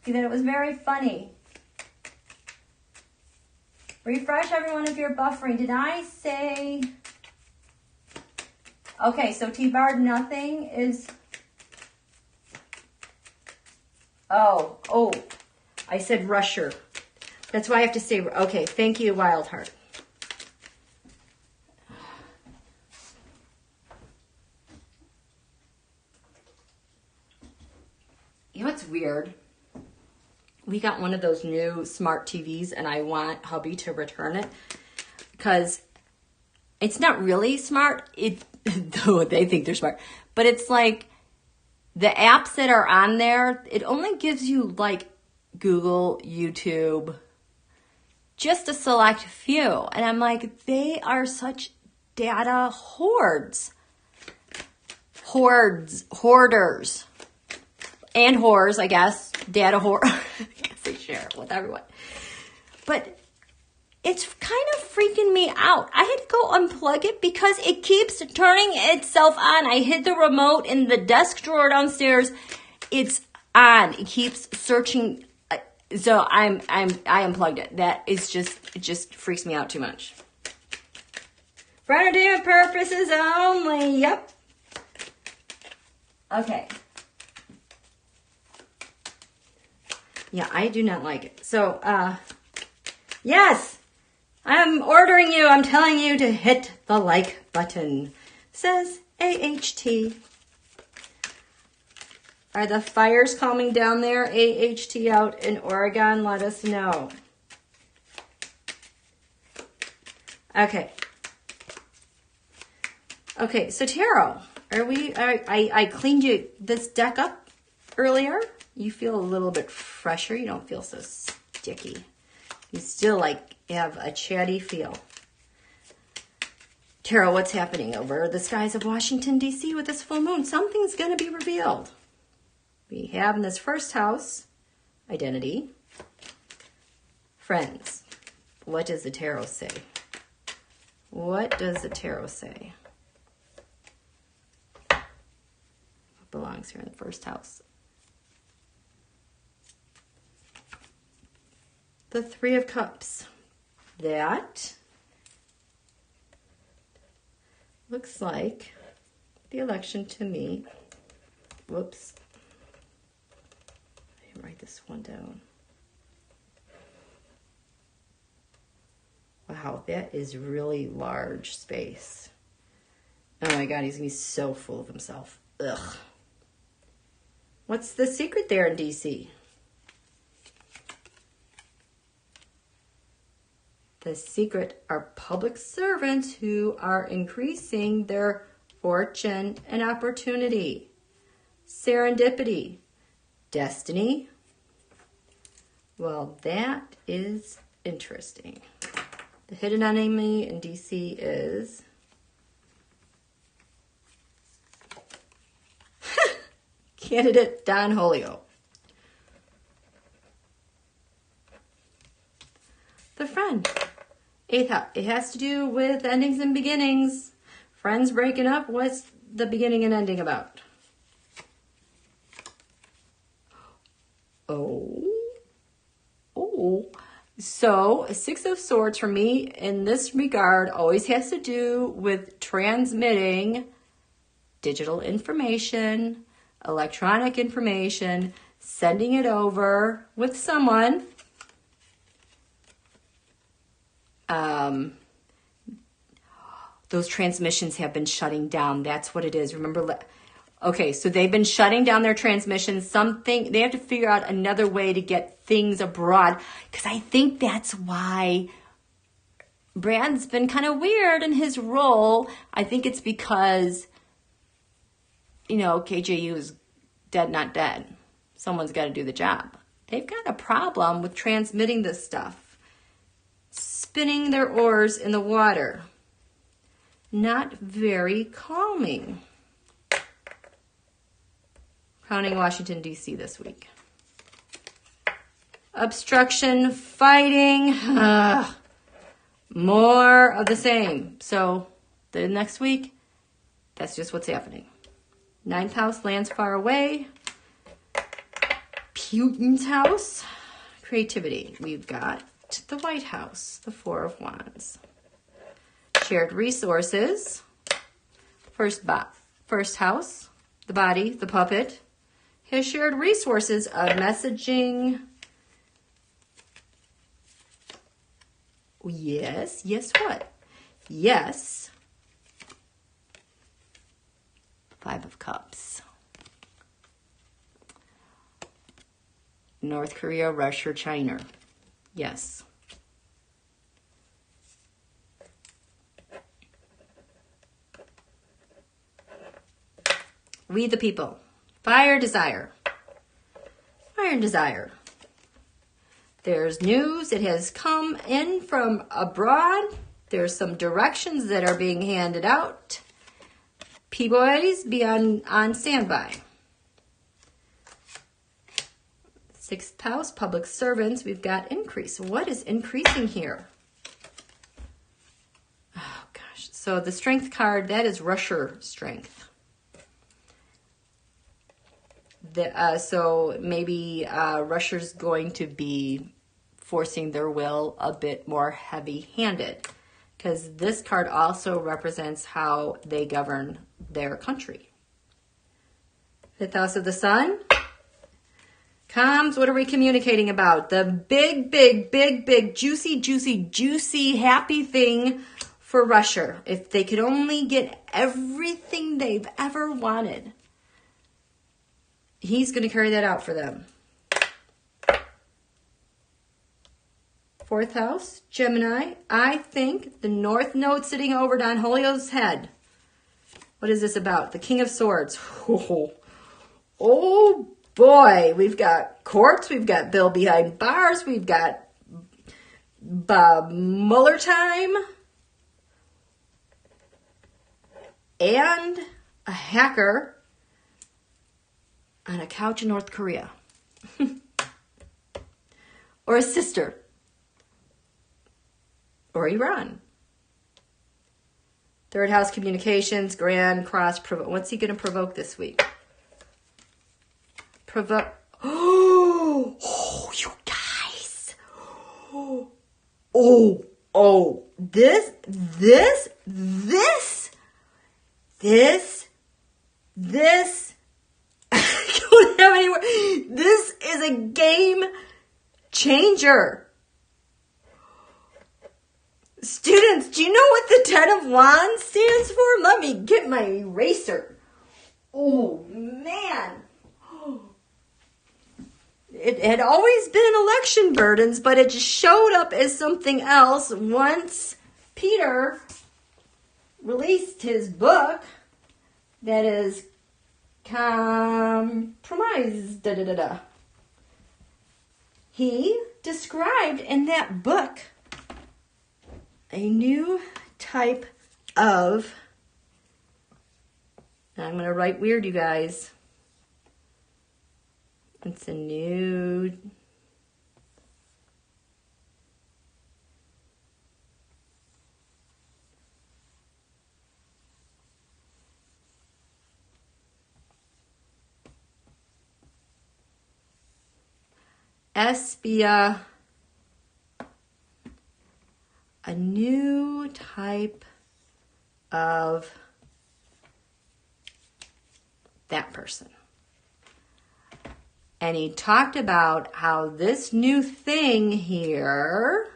That it was very funny. Refresh everyone if you're buffering. Did I say... Okay, so T-bar nothing is... Oh, I said rusher. That's why I have to say, okay, thank you, Wild Heart. You know what's weird? We got one of those new smart TVs and I want hubby to return it because it's not really smart. Though they think they're smart, but it's like the apps that are on there, it only gives you like Google, YouTube, just a select few. And I'm like, they are such data hoarders. And whores, I guess. Data whore. I guess they share it with everyone. But it's kind of freaking me out. I had to go unplug it because it keeps turning itself on. I hid the remote in the desk drawer downstairs. It's on. It keeps searching. So I unplugged it. That is it just freaks me out too much. For entertainment purposes only. Yep. Okay. Yeah, I do not like it. So, yes, I'm ordering you. I'm telling you to hit the like button. Says AHT. Are the fires calming down there? AHT out in Oregon? Let us know. Okay. Okay, so tarot. I cleaned this deck up earlier. You feel a little bit fresher. You don't feel so sticky. You still have a chatty feel. Tarot, what's happening over the skies of Washington, D.C. with this full moon? Something's going to be revealed. We have in this first house, identity, friends. What does the tarot say? What does the tarot say? What belongs here in the first house? The Three of Cups. That looks like the election to me. Whoops. I didn't write this one down. Wow, that is really large space. Oh my God, he's going to be so full of himself. Ugh. What's the secret there in DC? The secret are public servants who are increasing their fortune and opportunity. Serendipity. Destiny. Well, that is interesting. The hidden enemy in DC is... Candidate Don Julio. The Friend. Eighth house. It has to do with endings and beginnings. Friends breaking up. What's the beginning and ending about? Oh. So, Six of Swords for me in this regard always has to do with transmitting digital information, electronic information, sending it over with someone. Those transmissions have been shutting down. That's what it is. Remember, Okay, so they've been shutting down their transmissions. They have to figure out another way to get things abroad, because I think that's why Brad's been kind of weird in his role. I think it's because, you know, KJU is dead, not dead. Someone's got to do the job. They've got a problem with transmitting this stuff, spinning their oars in the water. Not very calming. Crowning Washington, D.C. this week. Obstruction, fighting, more of the same. So the next week, that's just what's happening. 9th house lands far away. Putin's house, creativity. We've got the White House, the 4 of Wands. Shared resources. First house, the body, the puppet. Has shared resources of messaging. Yes, what? Yes. 5 of Cups. North Korea, Russia, China. Yes. We the people. Fire, desire. Fire and desire. There's news that has come in from abroad. There's some directions that are being handed out. P-boys, be on standby. 6th house, public servants. We've got increase. What is increasing here? Oh, gosh. So the strength card, that is Russia strength. So maybe Russia's going to be forcing their will a bit more heavy-handed, because this card also represents how they govern their country. 5th house of the sun. Comms, what are we communicating about? The big, juicy, happy thing for Russia. If they could only get everything they've ever wanted, he's going to carry that out for them. 4th house, Gemini. I think the North Node sitting over Don Julio's head. What is this about? The King of Swords. Oh boy. We've got courts. We've got Bill behind bars. We've got Bob Mueller time. And a hacker on a couch in North Korea. Or a sister. Or Iran. 3rd house, communications, Grand Cross. What's he going to provoke this week? Oh, you guys. Oh, this. I don't have any word. This is a game changer. Students, do you know what the 10 of Wands stands for? Let me get my eraser. Oh, man. It had always been election burdens, but it just showed up as something else once Peter released his book that is compromised. He described in that book a new type of, I'm going to write weird, you guys. It's a new Espia, a new type of that person. And he talked about how this new thing here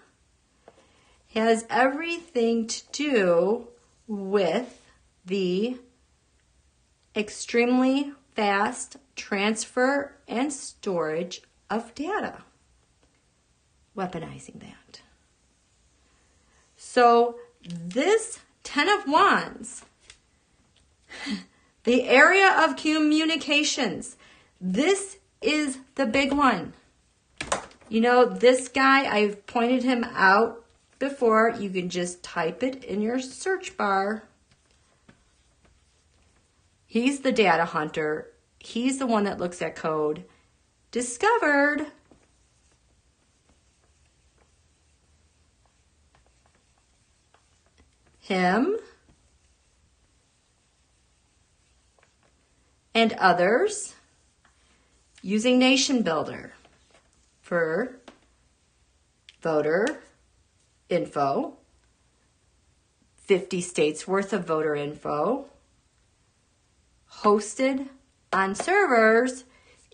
has everything to do with the extremely fast transfer and storage of data. Weaponizing that. So this 10 of Wands, the area of communications, this is the big one. You know, this guy, I've pointed him out before. You can just type it in your search bar. He's the data hunter. He's the one that looks at code. Discovered him and others using Nation Builder for voter info, 50 states worth of voter info, hosted on servers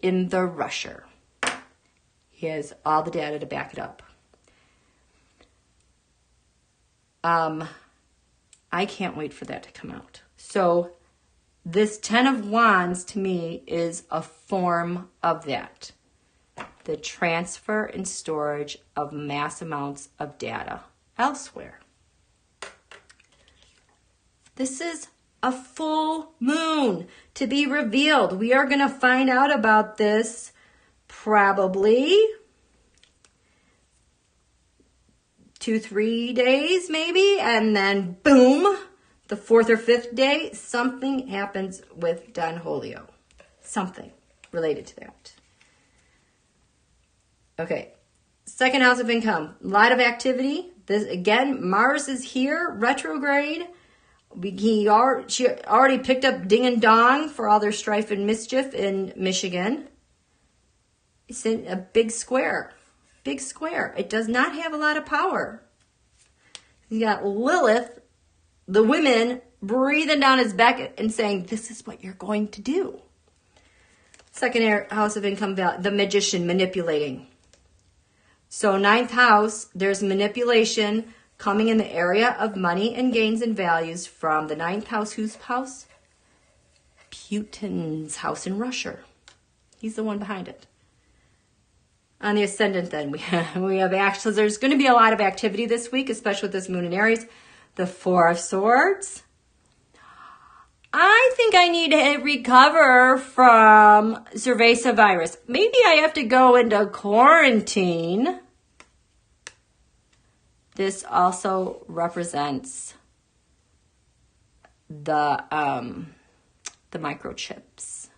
in the Russia. He has all the data to back it up. I can't wait for that to come out. So this 10 of Wands to me is a form of that. The transfer and storage of mass amounts of data elsewhere. This is a full moon to be revealed. We are going to find out about this probably 2-3 days maybe, and then boom, the 4th or 5th day, something happens with Don Julio. Something related to that. Okay, second house of income, a lot of activity. This again, Mars is here, retrograde. She already picked up ding and dong for all their strife and mischief in Michigan. It's in a big square. Big square. It does not have a lot of power. You got Lilith, the women, breathing down his back and saying, this is what you're going to do. Second house of income, the magician manipulating. So 9th house, there's manipulation coming in the area of money and gains and values from the 9th house. Whose house? Putin's house in Russia. He's the one behind it. On the ascendant then, we have actions. There's going to be a lot of activity this week, especially with this moon in Aries. The 4 of Swords. I think I need to recover from CERVEZA virus. Maybe I have to go into quarantine. This also represents the microchips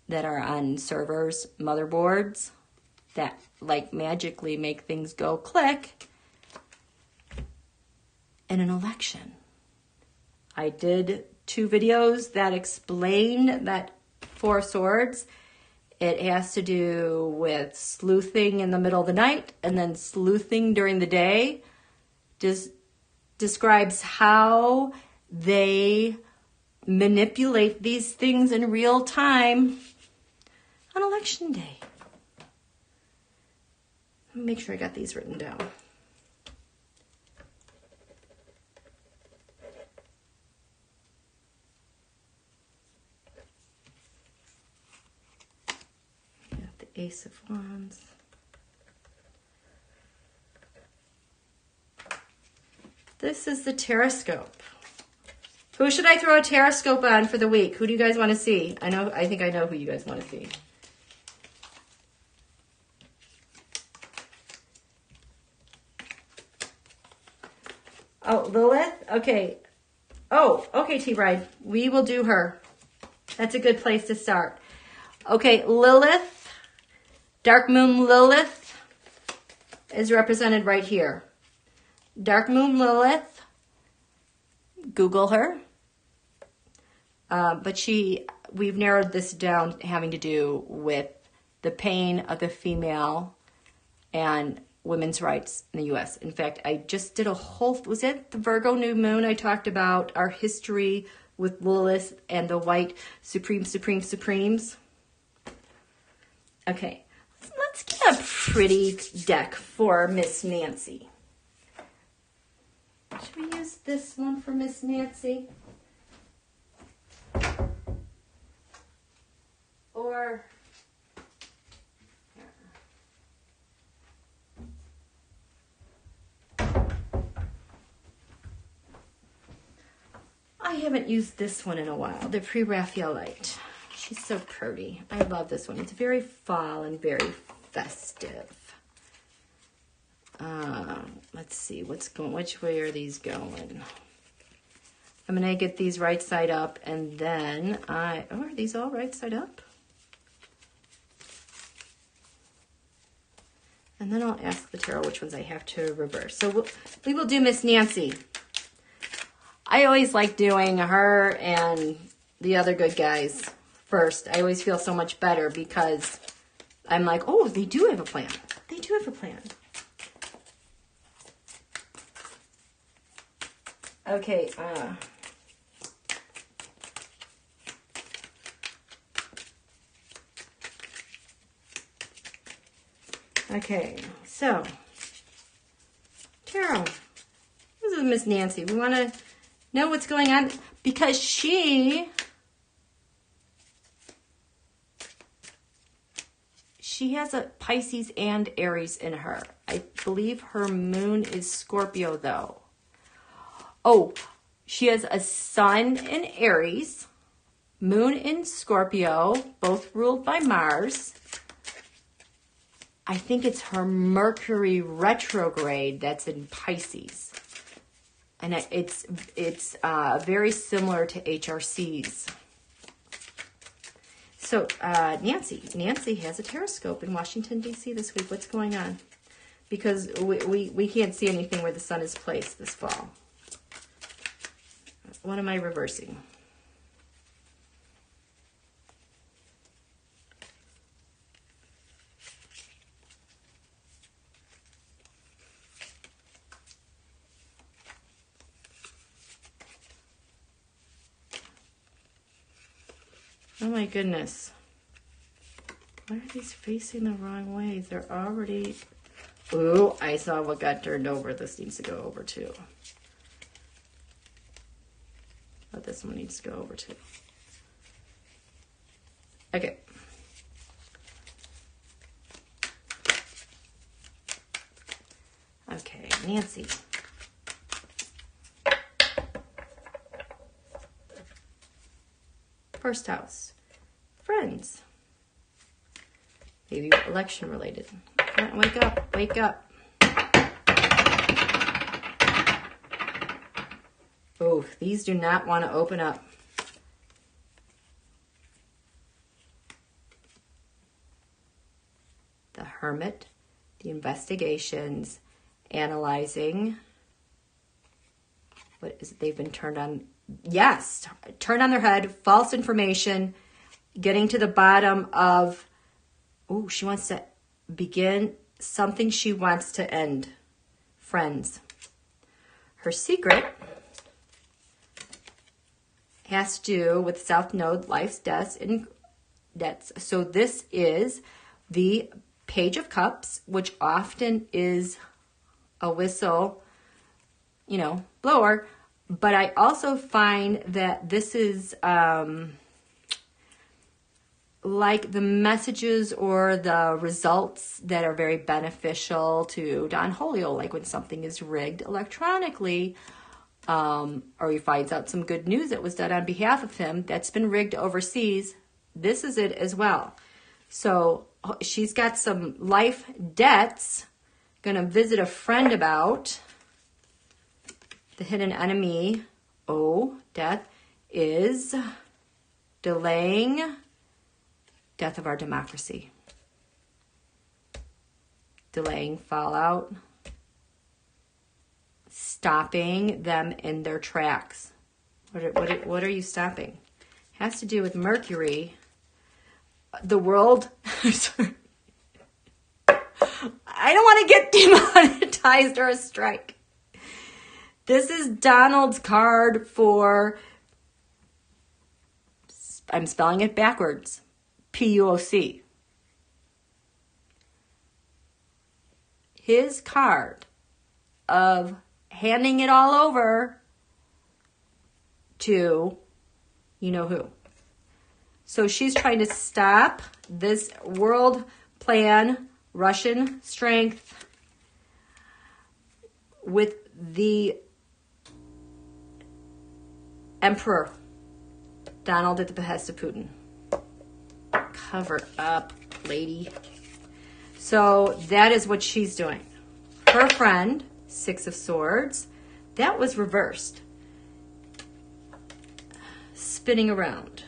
that are on servers, motherboards, that like magically make things go click in an election. I did 2 videos that explain that 4 of Swords. It has to do with sleuthing in the middle of the night and then sleuthing during the day. Just describes how they manipulate these things in real time on election day. Make sure I got these written down. Got the Ace of Wands. This is the tarotscope. Who should I throw a tarotscope on for the week? Who do you guys want to see? I think I know who you guys want to see. Oh, Lilith? Okay. Oh, okay, T-Bride. We will do her. That's a good place to start. Okay, Lilith. Dark Moon Lilith is represented right here. Dark Moon Lilith. Google her. But we've narrowed this down having to do with the pain of the female and women's rights in the U.S. In fact, I just did a whole, was it the Virgo new moon? I talked about our history with Lilith and the white supremes. Okay, let's get a pretty deck for Miss Nancy. Should we use this one for Miss Nancy? for... I haven't used this one in a while, the Pre-Raphaelite. She's so pretty. I love this one. It's very fall and very festive. Let's see what's going, which way are these going? I'm gonna get these right side up, and then oh, are these all right side up? And then I'll ask the tarot which ones I have to reverse. So we will do Miss Nancy. I always like doing her and the other good guys first. I always feel so much better because I'm like, oh, they do have a plan. They do have a plan. Okay, okay, so, tarot, this is Miss Nancy. We want to know what's going on because she has a Pisces and Aries in her. I believe her moon is Scorpio, though. Oh, she has a sun in Aries, moon in Scorpio, both ruled by Mars. I think it's her Mercury retrograde that's in Pisces. And it's very similar to HRC's. So, Nancy has a tarotscope in Washington, D.C. this week. What's going on? Because we can't see anything where the sun is placed this fall. What am I reversing? Oh my goodness. Why are these facing the wrong way? They're already... Ooh, I saw what got turned over. This needs to go over too. But this one needs to go over too. Okay. Okay, Nancy. First house. Friends. Maybe election related. Wake up, wake up. Oh, these do not want to open up. The Hermit, the investigations, analyzing. What is it? They've been turned on. Yes, turned on their head, false information, getting to the bottom of, oh, she wants to begin something she wants to end. Friends. Her secret has to do with South Node, life's deaths, and debts. So this is the Page of Cups, which often is a whistle, you know, blower. But I also find that this is like the messages or the results that are very beneficial to Don Holio, like when something is rigged electronically, or he finds out some good news that was done on behalf of him that's been rigged overseas. This is it as well. So she's got some life debts, going to visit a friend about. The hidden enemy, death, is delaying death of our democracy. Delaying fallout. Stopping them in their tracks. What are you stopping? Has to do with Mercury. The world. I don't want to get demonetized or a strike. This is Donald's card for, I'm spelling it backwards, PUOC. His card of handing it all over to you know who. So she's trying to stop this world plan, Russian strength, with the Emperor Donald at the behest of Putin. Cover up, lady. So that is what she's doing. Her friend, Six of Swords, that was reversed. Spinning around.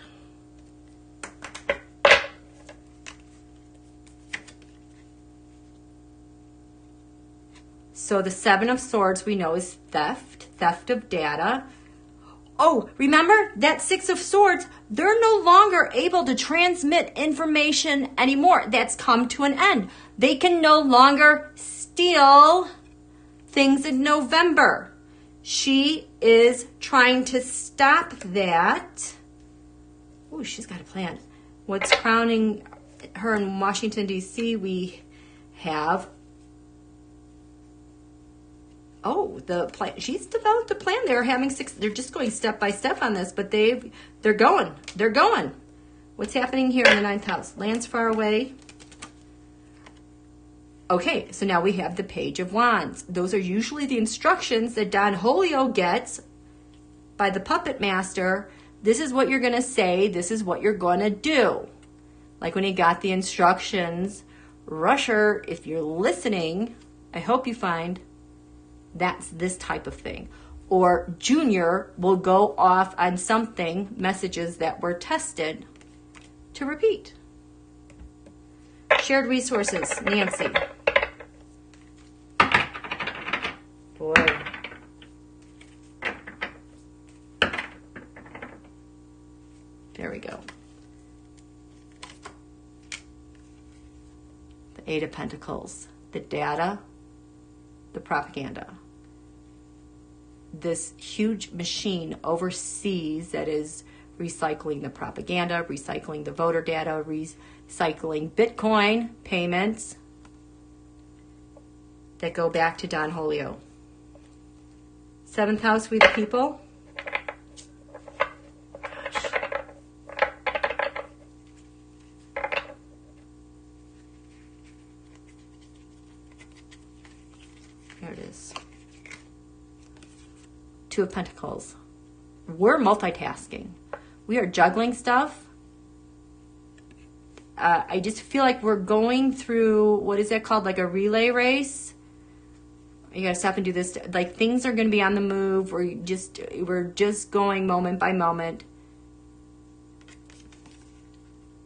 So the Seven of Swords we know is theft of data. Oh, remember that Six of Swords, they're no longer able to transmit information anymore. That's come to an end. They can no longer steal things in November. She is trying to stop that. Oh, she's got a plan. What's crowning her in Washington, D.C., we have... Oh, the plan. She's developed a plan. They're having six. They're just going step by step on this, but they're going. They're going. What's happening here in the 9th house? Lands far away. Okay, so now we have the Page of Wands. Those are usually the instructions that Don Julio gets by the puppet master. This is what you're going to say. This is what you're going to do. Like when he got the instructions. Rusher, if you're listening, I hope you find that's this type of thing. Or Junior will go off on something, messages that were tested, to repeat. Shared resources, Nancy. Boy. There we go. The Eight of Pentacles. The data, the propaganda. This huge machine overseas that is recycling the propaganda, recycling the voter data, recycling Bitcoin payments that go back to Don Julio. 7th house, we the people. Gosh. There it is. 2 of Pentacles. We're multitasking. We are juggling stuff. I just feel like we're going through, what is that called? Like a relay race. You gotta stop and do this. Like things are gonna be on the move. We're just going moment by moment.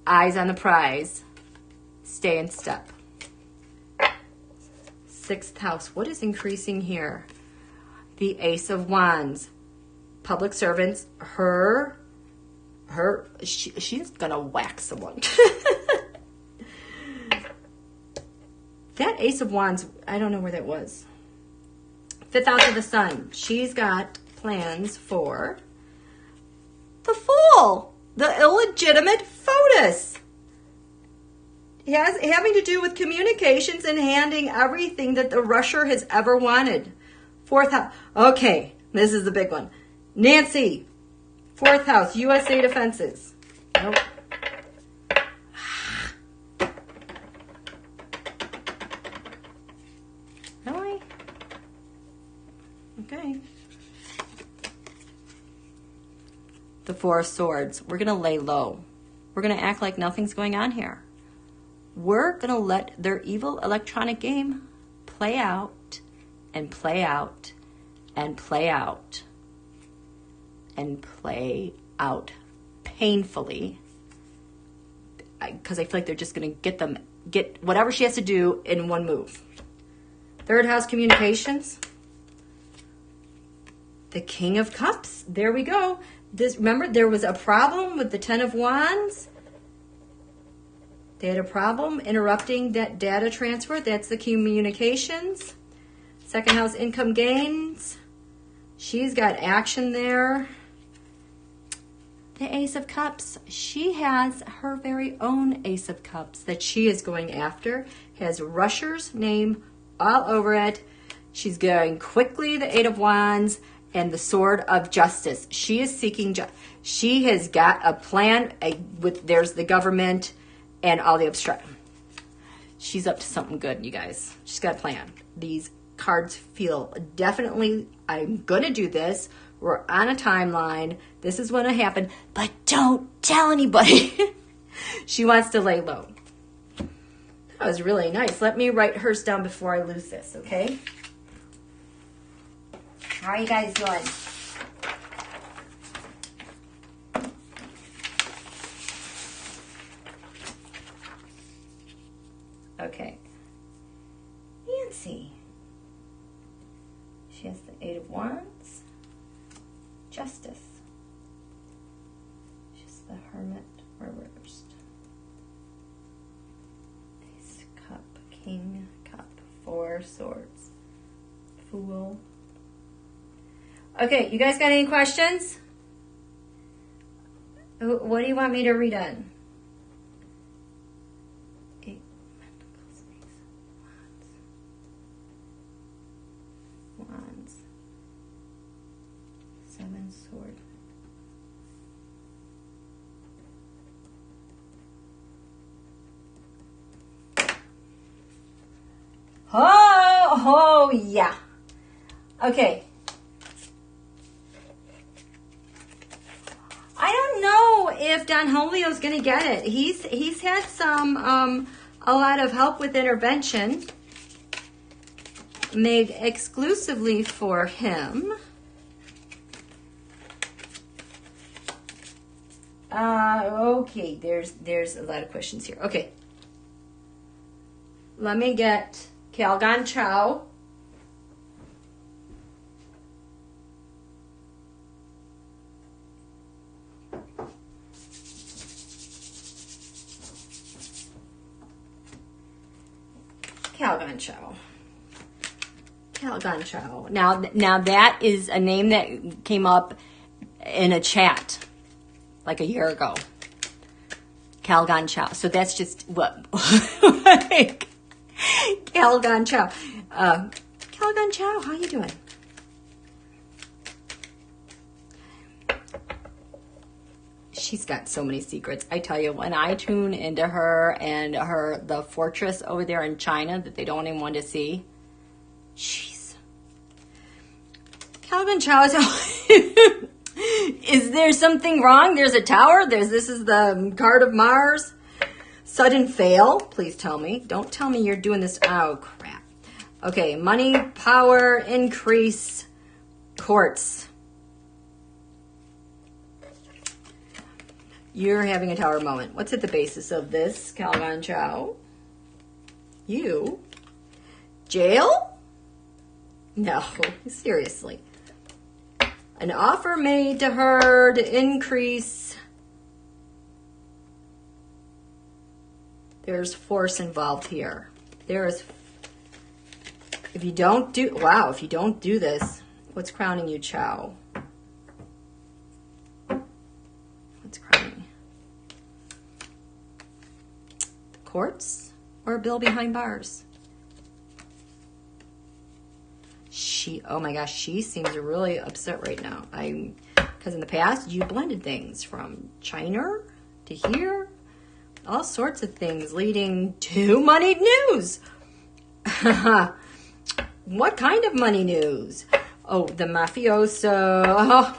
Eyes on the prize. Stay in step. 6th house. What is increasing here? The Ace of Wands. Public servants. She's gonna whack someone. That Ace of Wands, I don't know where that was. 5th house of the Sun. She's got plans for the Fool. The illegitimate FOTUS. Having to do with communications and handing everything that the rusher has ever wanted. 4th house. Okay, this is the big one. Nancy, 4th house, USA defenses. Nope. Really? Okay. The 4 of Swords. We're going to lay low. We're going to act like nothing's going on here. We're going to let their evil electronic game play out and play out and play out and play out painfully, because I feel like they're just going to get whatever she has to do in one move. 3rd house, communications. The King of Cups. There we go. Remember, there was a problem with the 10 of Wands. They had a problem interrupting that data transfer. That's the communications. 2nd house, income gains. She's got action there. The Ace of Cups. She has her very own Ace of Cups that she is going after. Has Rusher's name all over it. She's going quickly, the 8 of Wands. and the sword of justice. She is seeking she has got a plan with, there's the government and all the obstruction. She's up to something good, you guys. She's got a plan. These cards feel definitely, I'm going to do this. We're on a timeline. This is going to happen, but don't tell anybody. She wants to lay low. That was really nice. Let me write hers down before I lose this, okay? How are you guys doing? Okay. Nancy. She has the 8 of Wands. Justice. She's the Hermit reversed. Ace Cup. King Cup. 4 Swords. Fool. Okay, you guys got any questions? What do you want me to read on? 8 Pentacles, Ace of Wands. 7 Sword. Oh, yeah. Okay. I don't know if Don Julio's going to get it. He's had some a lot of help with intervention made exclusively for him. Okay, there's a lot of questions here. Okay. Let me get Calgon Chao. Calgon Chao. Calgon Chao. Now that is a name that came up in a chat like a year ago. Calgon Chao. So that's just what like Calgon Chao. Calgon Chao, how you doing? She's got so many secrets. I tell you, when I tune into her and the fortress over there in China that they don't even want to see, jeez. Calgon Chao is there something wrong? There's a tower. This is the card of Mars. Sudden fail. Please tell me. Don't tell me you're doing this. Oh, crap. Okay, money, power, increase, courts. You're having a tower moment. What's at the basis of this, Calgon Chao? You? Jail? No, seriously. An offer made to her to increase. There's force involved here. There is. If you don't do, wow, if you don't do this, what's crowning you, Chao? What's crowning? The courts or a bill behind bars? Oh my gosh, she seems really upset right now. Because in the past, you blended things from China to here, all sorts of things leading to moneyed news. What kind of money news? Oh, the mafioso.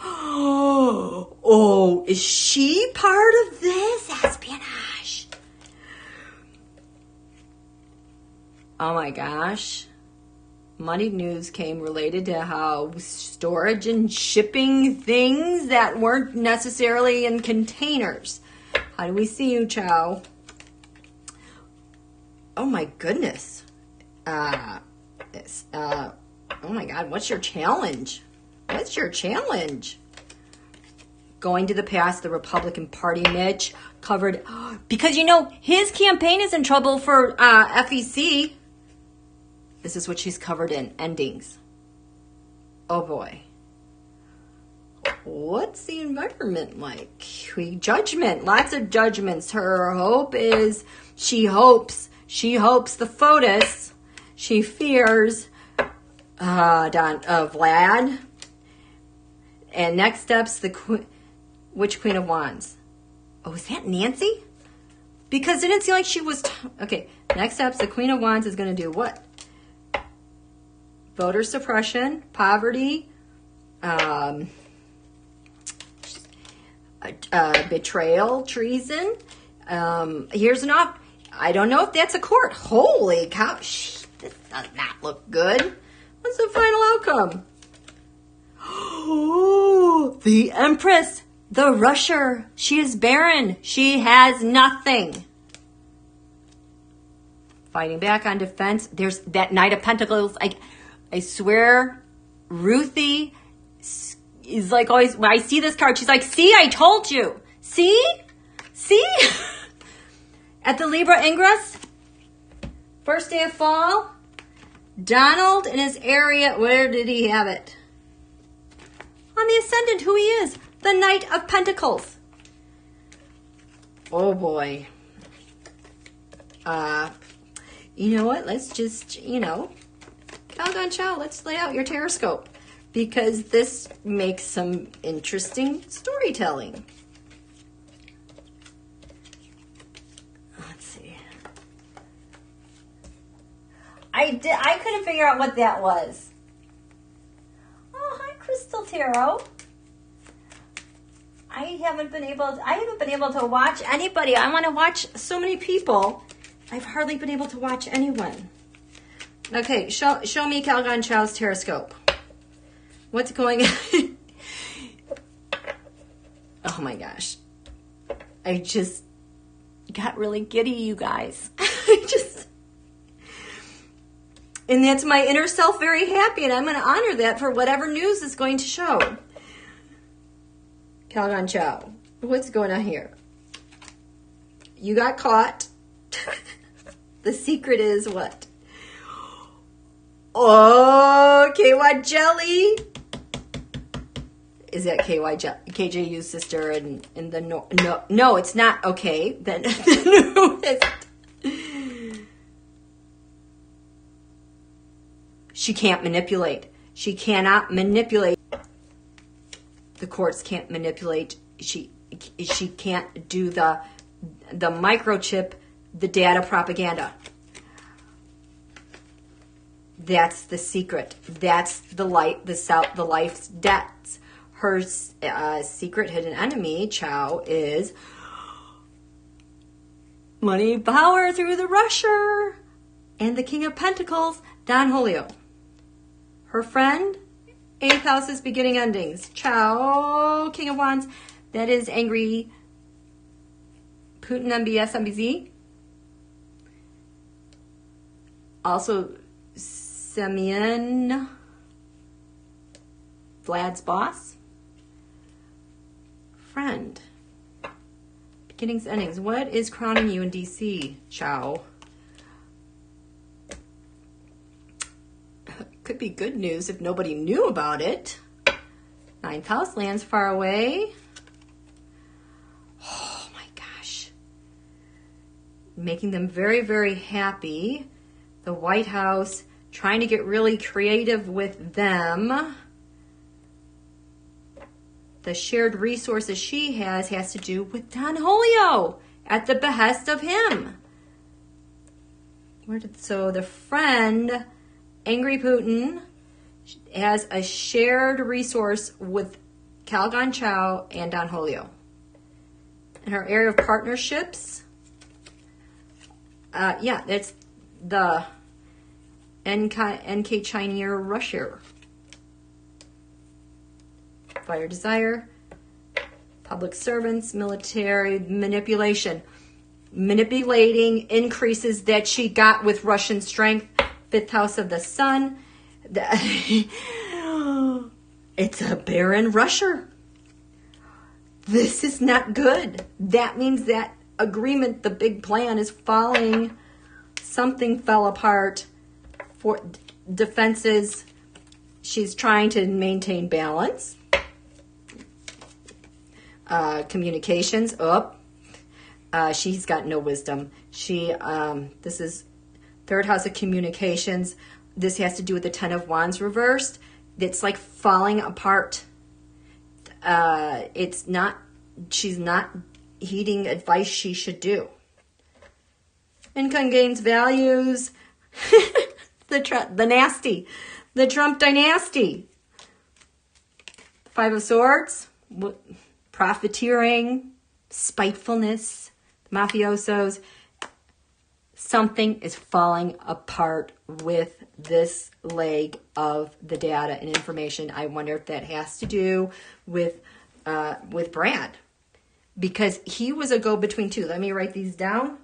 Oh, is she part of this espionage? Oh my gosh. Money news came related to how storage and shipping things that weren't necessarily in containers. How do we see you, Chao? Oh my goodness. Oh my God, what's your challenge? What's your challenge? Going to the past, the Republican Party, Mitch, covered, because you know, his campaign is in trouble for FEC. This is what she's covered in, endings. Oh boy. What's the environment like? Judgment, lots of judgments. Her hope is, she hopes the FOTUS. She fears Vlad. And next step's the which Queen of Wands? Oh, is that Nancy? Because it didn't seem like she was... Okay, next step's the Queen of Wands is going to do what? Voter suppression, poverty, betrayal, treason. Here's an op. I don't know if that's a court. Holy cow. This does not look good. What's the final outcome? Oh, the Empress, the Rusher. She is barren. She has nothing. Fighting back on defense. There's that Knight of Pentacles. I swear, Ruthie is like always, when I see this card, she's like, see, I told you. See? See? At the Libra Ingress, first day of fall, Donald in his area, where did he have it? On the Ascendant, who he is, the Knight of Pentacles. Oh boy. You know what? Let's just, Chao, let's lay out your tarotscope, because this makes some interesting storytelling. Let's see. I couldn't figure out what that was. Oh, hi, Crystal Tarot. I haven't been able to watch anybody. I want to watch so many people. I've hardly been able to watch anyone. Okay, show me Calgon Chao's tarotscope. What's going on? Oh my gosh. I just got really giddy, you guys. And that's my inner self very happy, and I'm going to honor that for whatever news is going to show. Calgon Chao, what's going on here? You got caught. The secret is what? Oh, KY Jelly. Is that KJU's sister in the no, it's not. Okay, then she can't manipulate. She cannot manipulate. The courts can't manipulate. She can't do the microchip, the data propaganda. That's the secret. That's the life's debts. Her secret hidden enemy, Chao, is money, power through the rusher, and the King of Pentacles, Don Julio. Her friend, 8th house's beginning endings, Chao, King of Wands. That is angry Putin, MBS, MBZ. Also, Semyon, Vlad's boss. Friend. Beginnings, endings. What is crowning you in DC, Chao? Could be good news if nobody knew about it. 9th house lands far away. Oh my gosh. Making them very, very happy. The White House trying to get really creative with them. The shared resources she has to do with Don Julio at the behest of him. So the friend, angry Putin, has a shared resource with Calgon Chao and Don Julio. In her area of partnerships, it's the NK Chinese Russia. Fire desire, public servants, military manipulation. Manipulating increases that she got with Russian strength. 5th house of the sun. It's a barren rusher. This is not good. That means that agreement, the big plan, is falling. Something fell apart for defenses. She's trying to maintain balance. Communications up. She's got no wisdom. This is 3rd house of communications. This has to do with the 10 of Wands reversed. It's like falling apart. she's not heeding advice she should do. Income gains values, the nasty, the Trump dynasty. Five of Swords, profiteering, spitefulness, mafiosos. Something is falling apart with this leg of the data and information. I wonder if that has to do with Brad, because he was a go-between too. Let me write these down,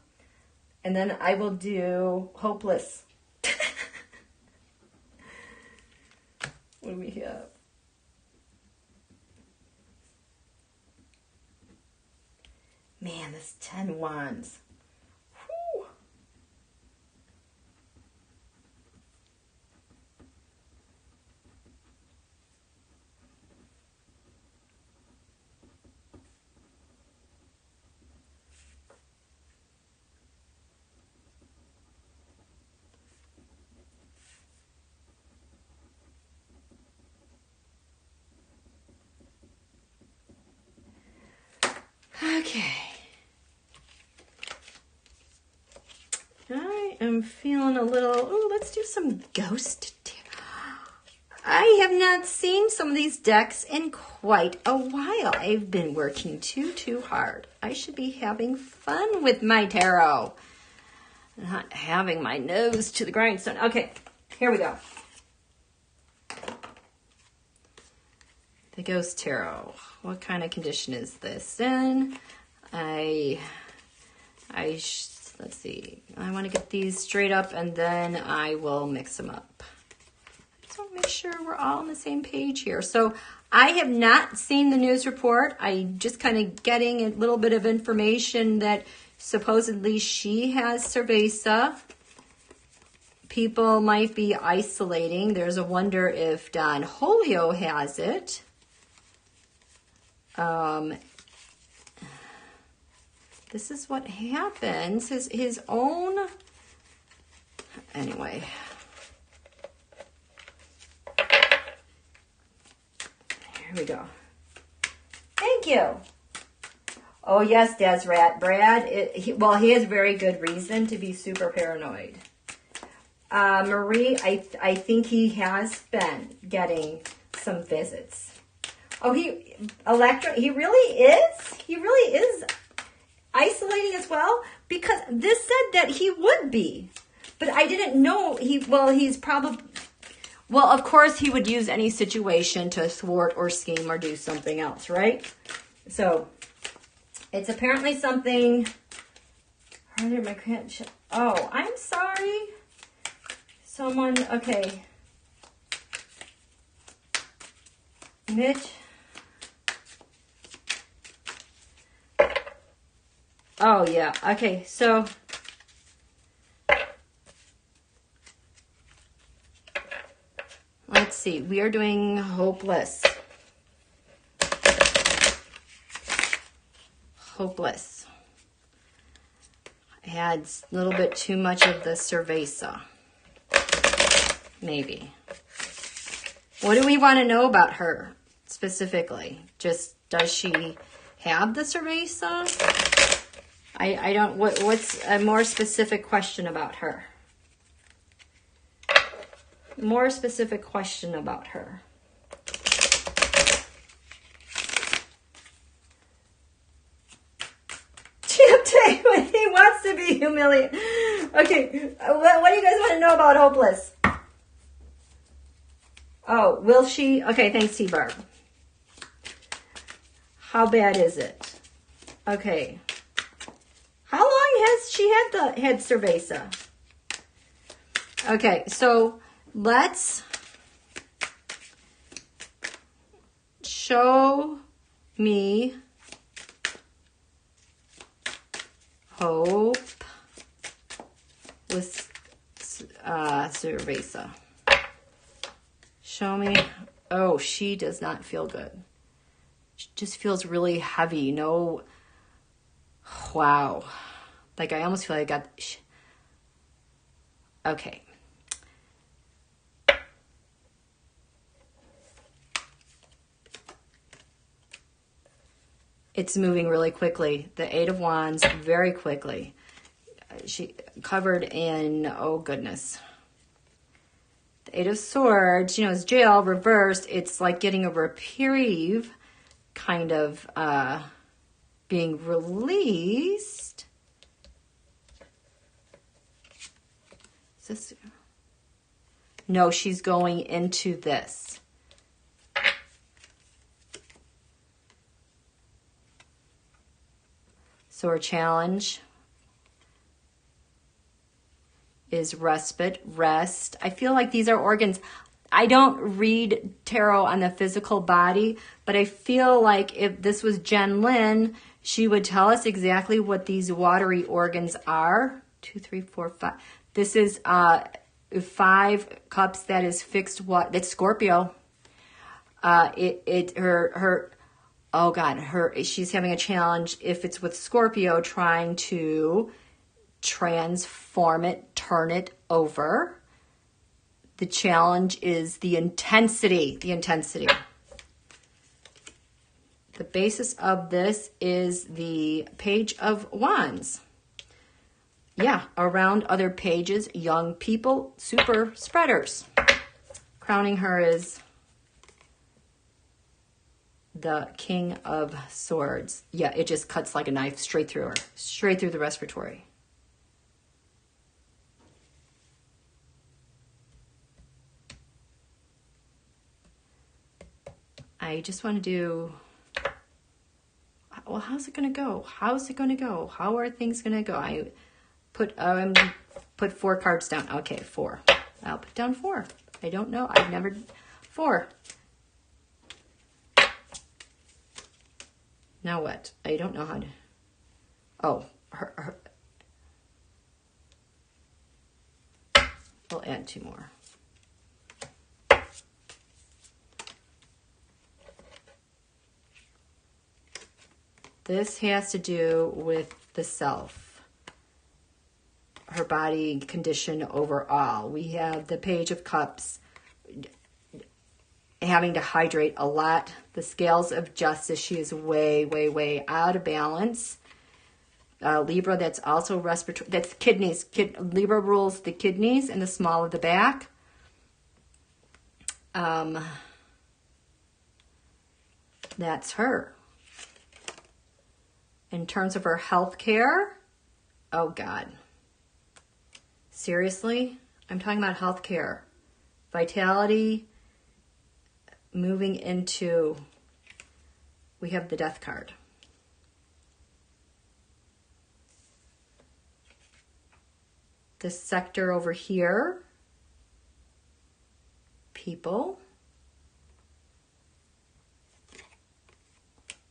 and then I will do hopeless. What do we have? Man, this 10 wands. Whew. Okay. I am feeling a little, oh, let's do some ghost. I have not seen some of these decks in quite a while. I've been working too hard. I should be having fun with my tarot. Not having my nose to the grindstone. Okay, here we go. The Ghost Tarot. What kind of condition is this in? Let's see. I want to get these straight up, and then I will mix them up. Just want to make sure we're all on the same page here. So I have not seen the news report. I just kind of getting a little bit of information that supposedly she has CERVEZA. People might be isolating. There's a wonder if Don Julio has it. This is what happens. His own. Anyway. Here we go. Thank you. Oh yes, Desrat. Brad. He has very good reason to be super paranoid. Marie, I think he has been getting some visits. Oh, he really is isolating as well, because this said that he would be, but I didn't know he's probably, well, of course he would use any situation to thwart or scheme or do something else, right? So it's apparently something. Oh, I'm sorry. Someone, okay. Mitch. Oh, yeah. Okay, so let's see. We are doing hopeless. Hopeless. I had a little bit too much of the CERVEZA. Maybe. What do we want to know about her specifically? Just, does she have the CERVEZA? I don't, what's a more specific question about her? More specific question about her. Champ Tay, when he wants to be humiliated. Okay, what do you guys want to know about hopeless? Oh, will she? Okay, thanks, T-Barb. How bad is it? Okay. How long has she had CERVEZA? Okay, so let's show me hope with CERVEZA. Show me. Oh, she does not feel good. She just feels really heavy. No. Wow. Like, I almost feel like I got. Okay. It's moving really quickly. The Eight of Wands, very quickly. She covered in, oh goodness. The Eight of Swords, you know, is jail, reversed. It's like getting a reprieve, kind of being released. Is this? No, she's going into this. So her challenge is respite, rest. I feel like these are organs. I don't read tarot on the physical body, but I feel like if this was Jen Lin, she would tell us exactly what these watery organs are. 2, 3, 4, 5. This is 5 cups. That is fixed. What? That's Scorpio. Oh God, she's having a challenge if it's with Scorpio, trying to transform it, turn it over. The challenge is the intensity, The basis of this is the Page of Wands. Yeah, around other pages, young people, super spreaders. Crowning her is the King of Swords. Yeah, it just cuts like a knife straight through her, straight through the respiratory. I just want to do, well, how's it going to go? How's it going to go? How are things going to go? I put 4 cards down. Okay, 4. I'll put down 4. I don't know. I've never, 4. Now what? I don't know how to, oh, we'll add 2 more. This has to do with the self, her body condition overall. We have the Page of Cups, having to hydrate a lot. The Scales of Justice, she is way, way, way out of balance. Libra, that's also respiratory, that's kidneys. Libra rules the kidneys and the small of the back. That's her. In terms of her health care, oh God. Seriously? I'm talking about health care. Vitality, moving into, we have the Death card. This sector over here, people.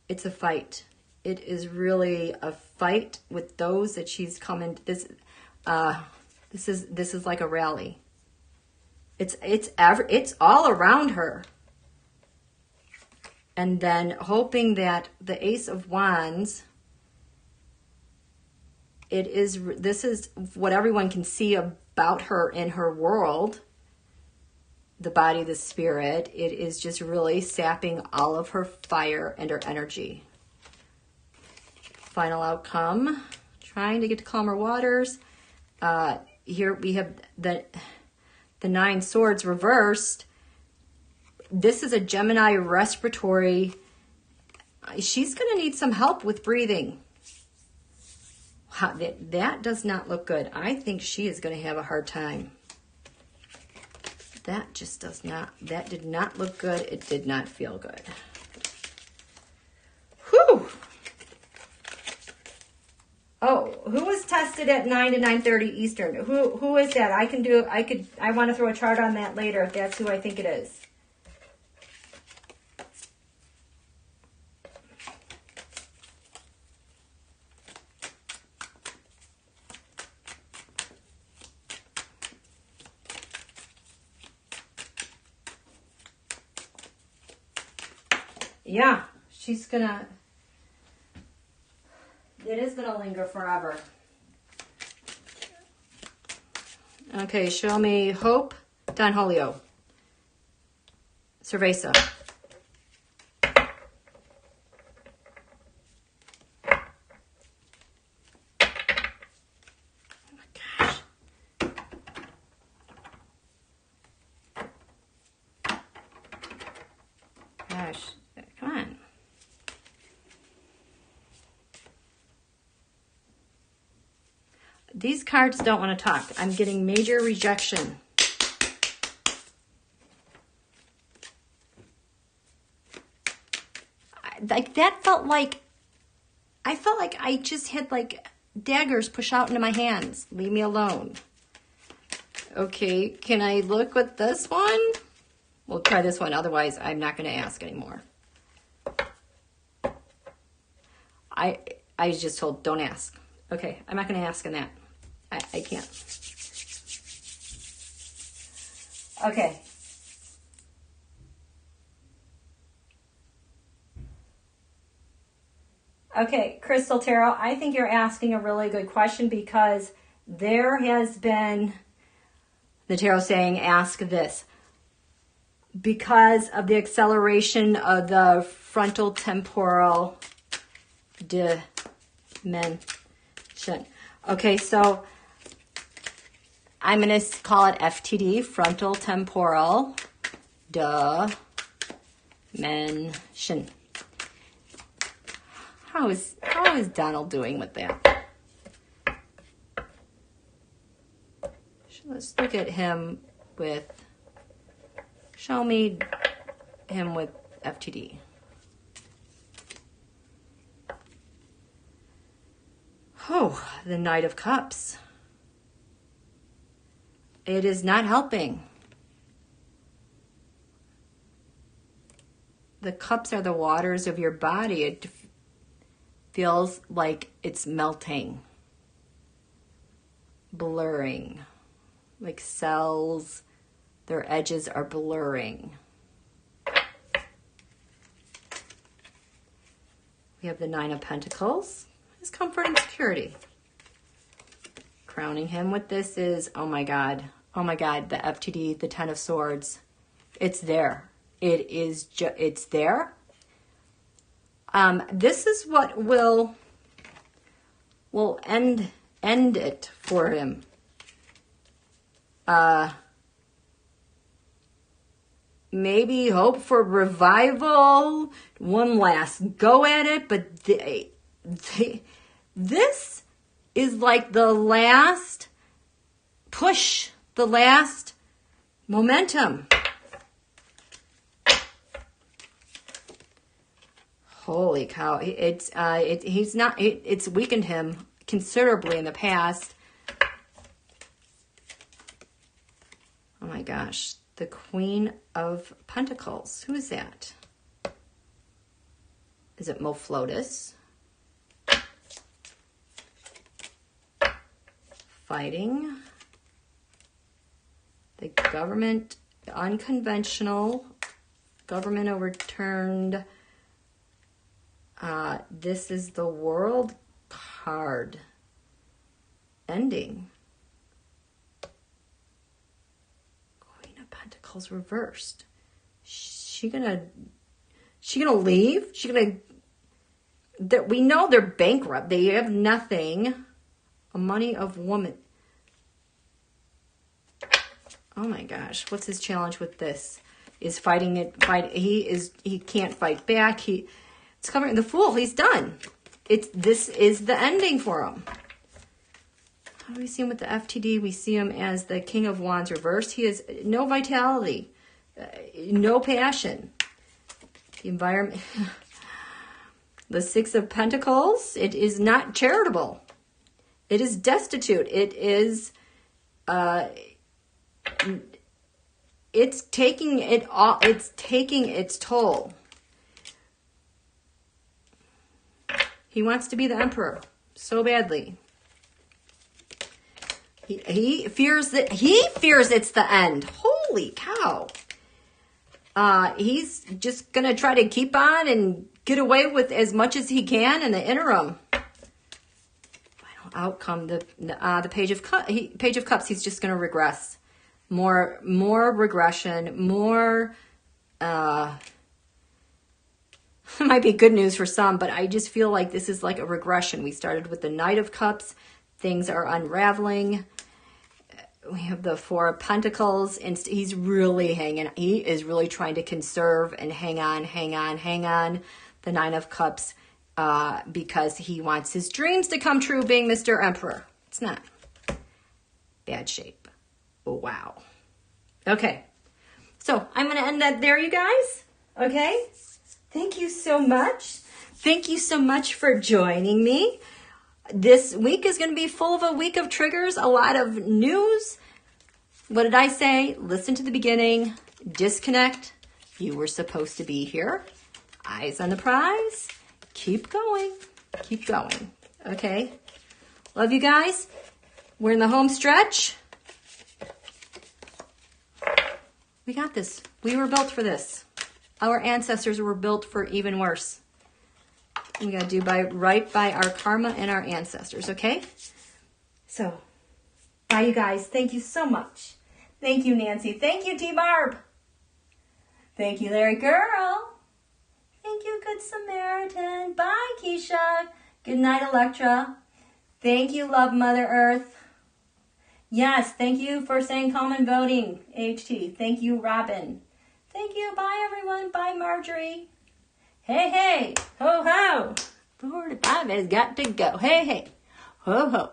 It's a fight. It is really a fight with those that she's coming. This is like a rally. It's all around her. And then hoping that the Ace of Wands, this is what everyone can see about her in her world, the body, the spirit. It is just really sapping all of her fire and her energy. Final outcome, trying to get to calmer waters. Here we have the 9 Swords reversed. This is a Gemini respiratory. She's going to need some help with breathing. Wow, that does not look good. I think she is going to have a hard time. That just does not, that did not look good. It did not feel good. Whew. Oh, who was tested at 9 to 9:30 Eastern? Who is that? I want to throw a chart on that later if that's who I think it is. Yeah, she's gonna, it is gonna linger forever. Okay, show me Hope, Don Julio, CERVEZA. These cards don't want to talk. I'm getting major rejection. Like that felt like, I felt like I just had like daggers push out into my hands. Leave me alone. Okay, can I look with this one? We'll try this one. Otherwise, I'm not going to ask anymore. I was just told, don't ask. Okay, I'm not going to ask on that. I can't. Okay. Okay, Crystal Tarot, I think you're asking a really good question because there has been, the tarot saying, ask this. Because of the acceleration of the frontal temporal dimension. Okay, so I'm going to call it FTD, frontal temporal dimension. How is Donald doing with that? Let's look at him with, show me him with FTD. Oh, the Knight of Cups. It is not helping. The cups are the waters of your body. It feels like it's melting, blurring, like cells, their edges are blurring. We have the Nine of Pentacles, his comfort and security. Crowning him with this is, oh my God, the FTD, the Ten of Swords. It's there. It is, it's there. This is what will end it for him. Maybe hope for revival, one last go at it, but this is like the last push, the last momentum. Holy cow! It's weakened him considerably in the past. Oh my gosh, the Queen of Pentacles. Who is that? Is it Moflotus? Fighting. The government, unconventional, government overturned. This is the World card. Ending. Queen of Pentacles reversed. She gonna leave? We know they're bankrupt. They have nothing. A money of woman. Oh my gosh, what's his challenge with this? Is fighting it? He can't fight back. It's covering the Fool. He's done. This is the ending for him. How do we see him with the FTD? We see him as the King of Wands reversed. He has no vitality, no passion. The environment, the Six of Pentacles. It is not charitable. It is destitute. It is. It's taking it all. It's taking its toll. He wants to be the emperor so badly. He fears it's the end. Holy cow. He's just going to try to keep on and get away with as much as he can in the interim. Final outcome, the Page of Cups, he's just going to regress. More regression, more might be good news for some, but I just feel like this is like a regression. We started with the Knight of Cups. Things are unraveling. We have the Four of Pentacles, and he's really hanging. He is really trying to conserve and hang on. The Nine of Cups, because he wants his dreams to come true being Mr. Emperor. It's not. bad shape. Wow. Okay. So I'm going to end that there, you guys. Okay. Thank you so much. Thank you so much for joining me. This week is going to be full of a week of triggers, a lot of news. What did I say? Listen to the beginning. Disconnect. You were supposed to be here. Eyes on the prize. Keep going. Keep going. Okay. Love you guys. We're in the home stretch. We got this. We were built for this. Our ancestors were built for even worse. We got to do right by our karma and our ancestors, okay? So, bye, you guys. Thank you so much. Thank you, Nancy. Thank you, T-Barb. Thank you, Larry Girl. Thank you, Good Samaritan. Bye, Keisha. Good night, Electra. Thank you, Love Mother Earth. Yes, thank you for saying common voting, HT. Thank you, Robin. Thank you. Bye, everyone. Bye, Marjorie. Hey, hey. Ho, ho. 45 has got to go. Hey, hey. Ho, ho.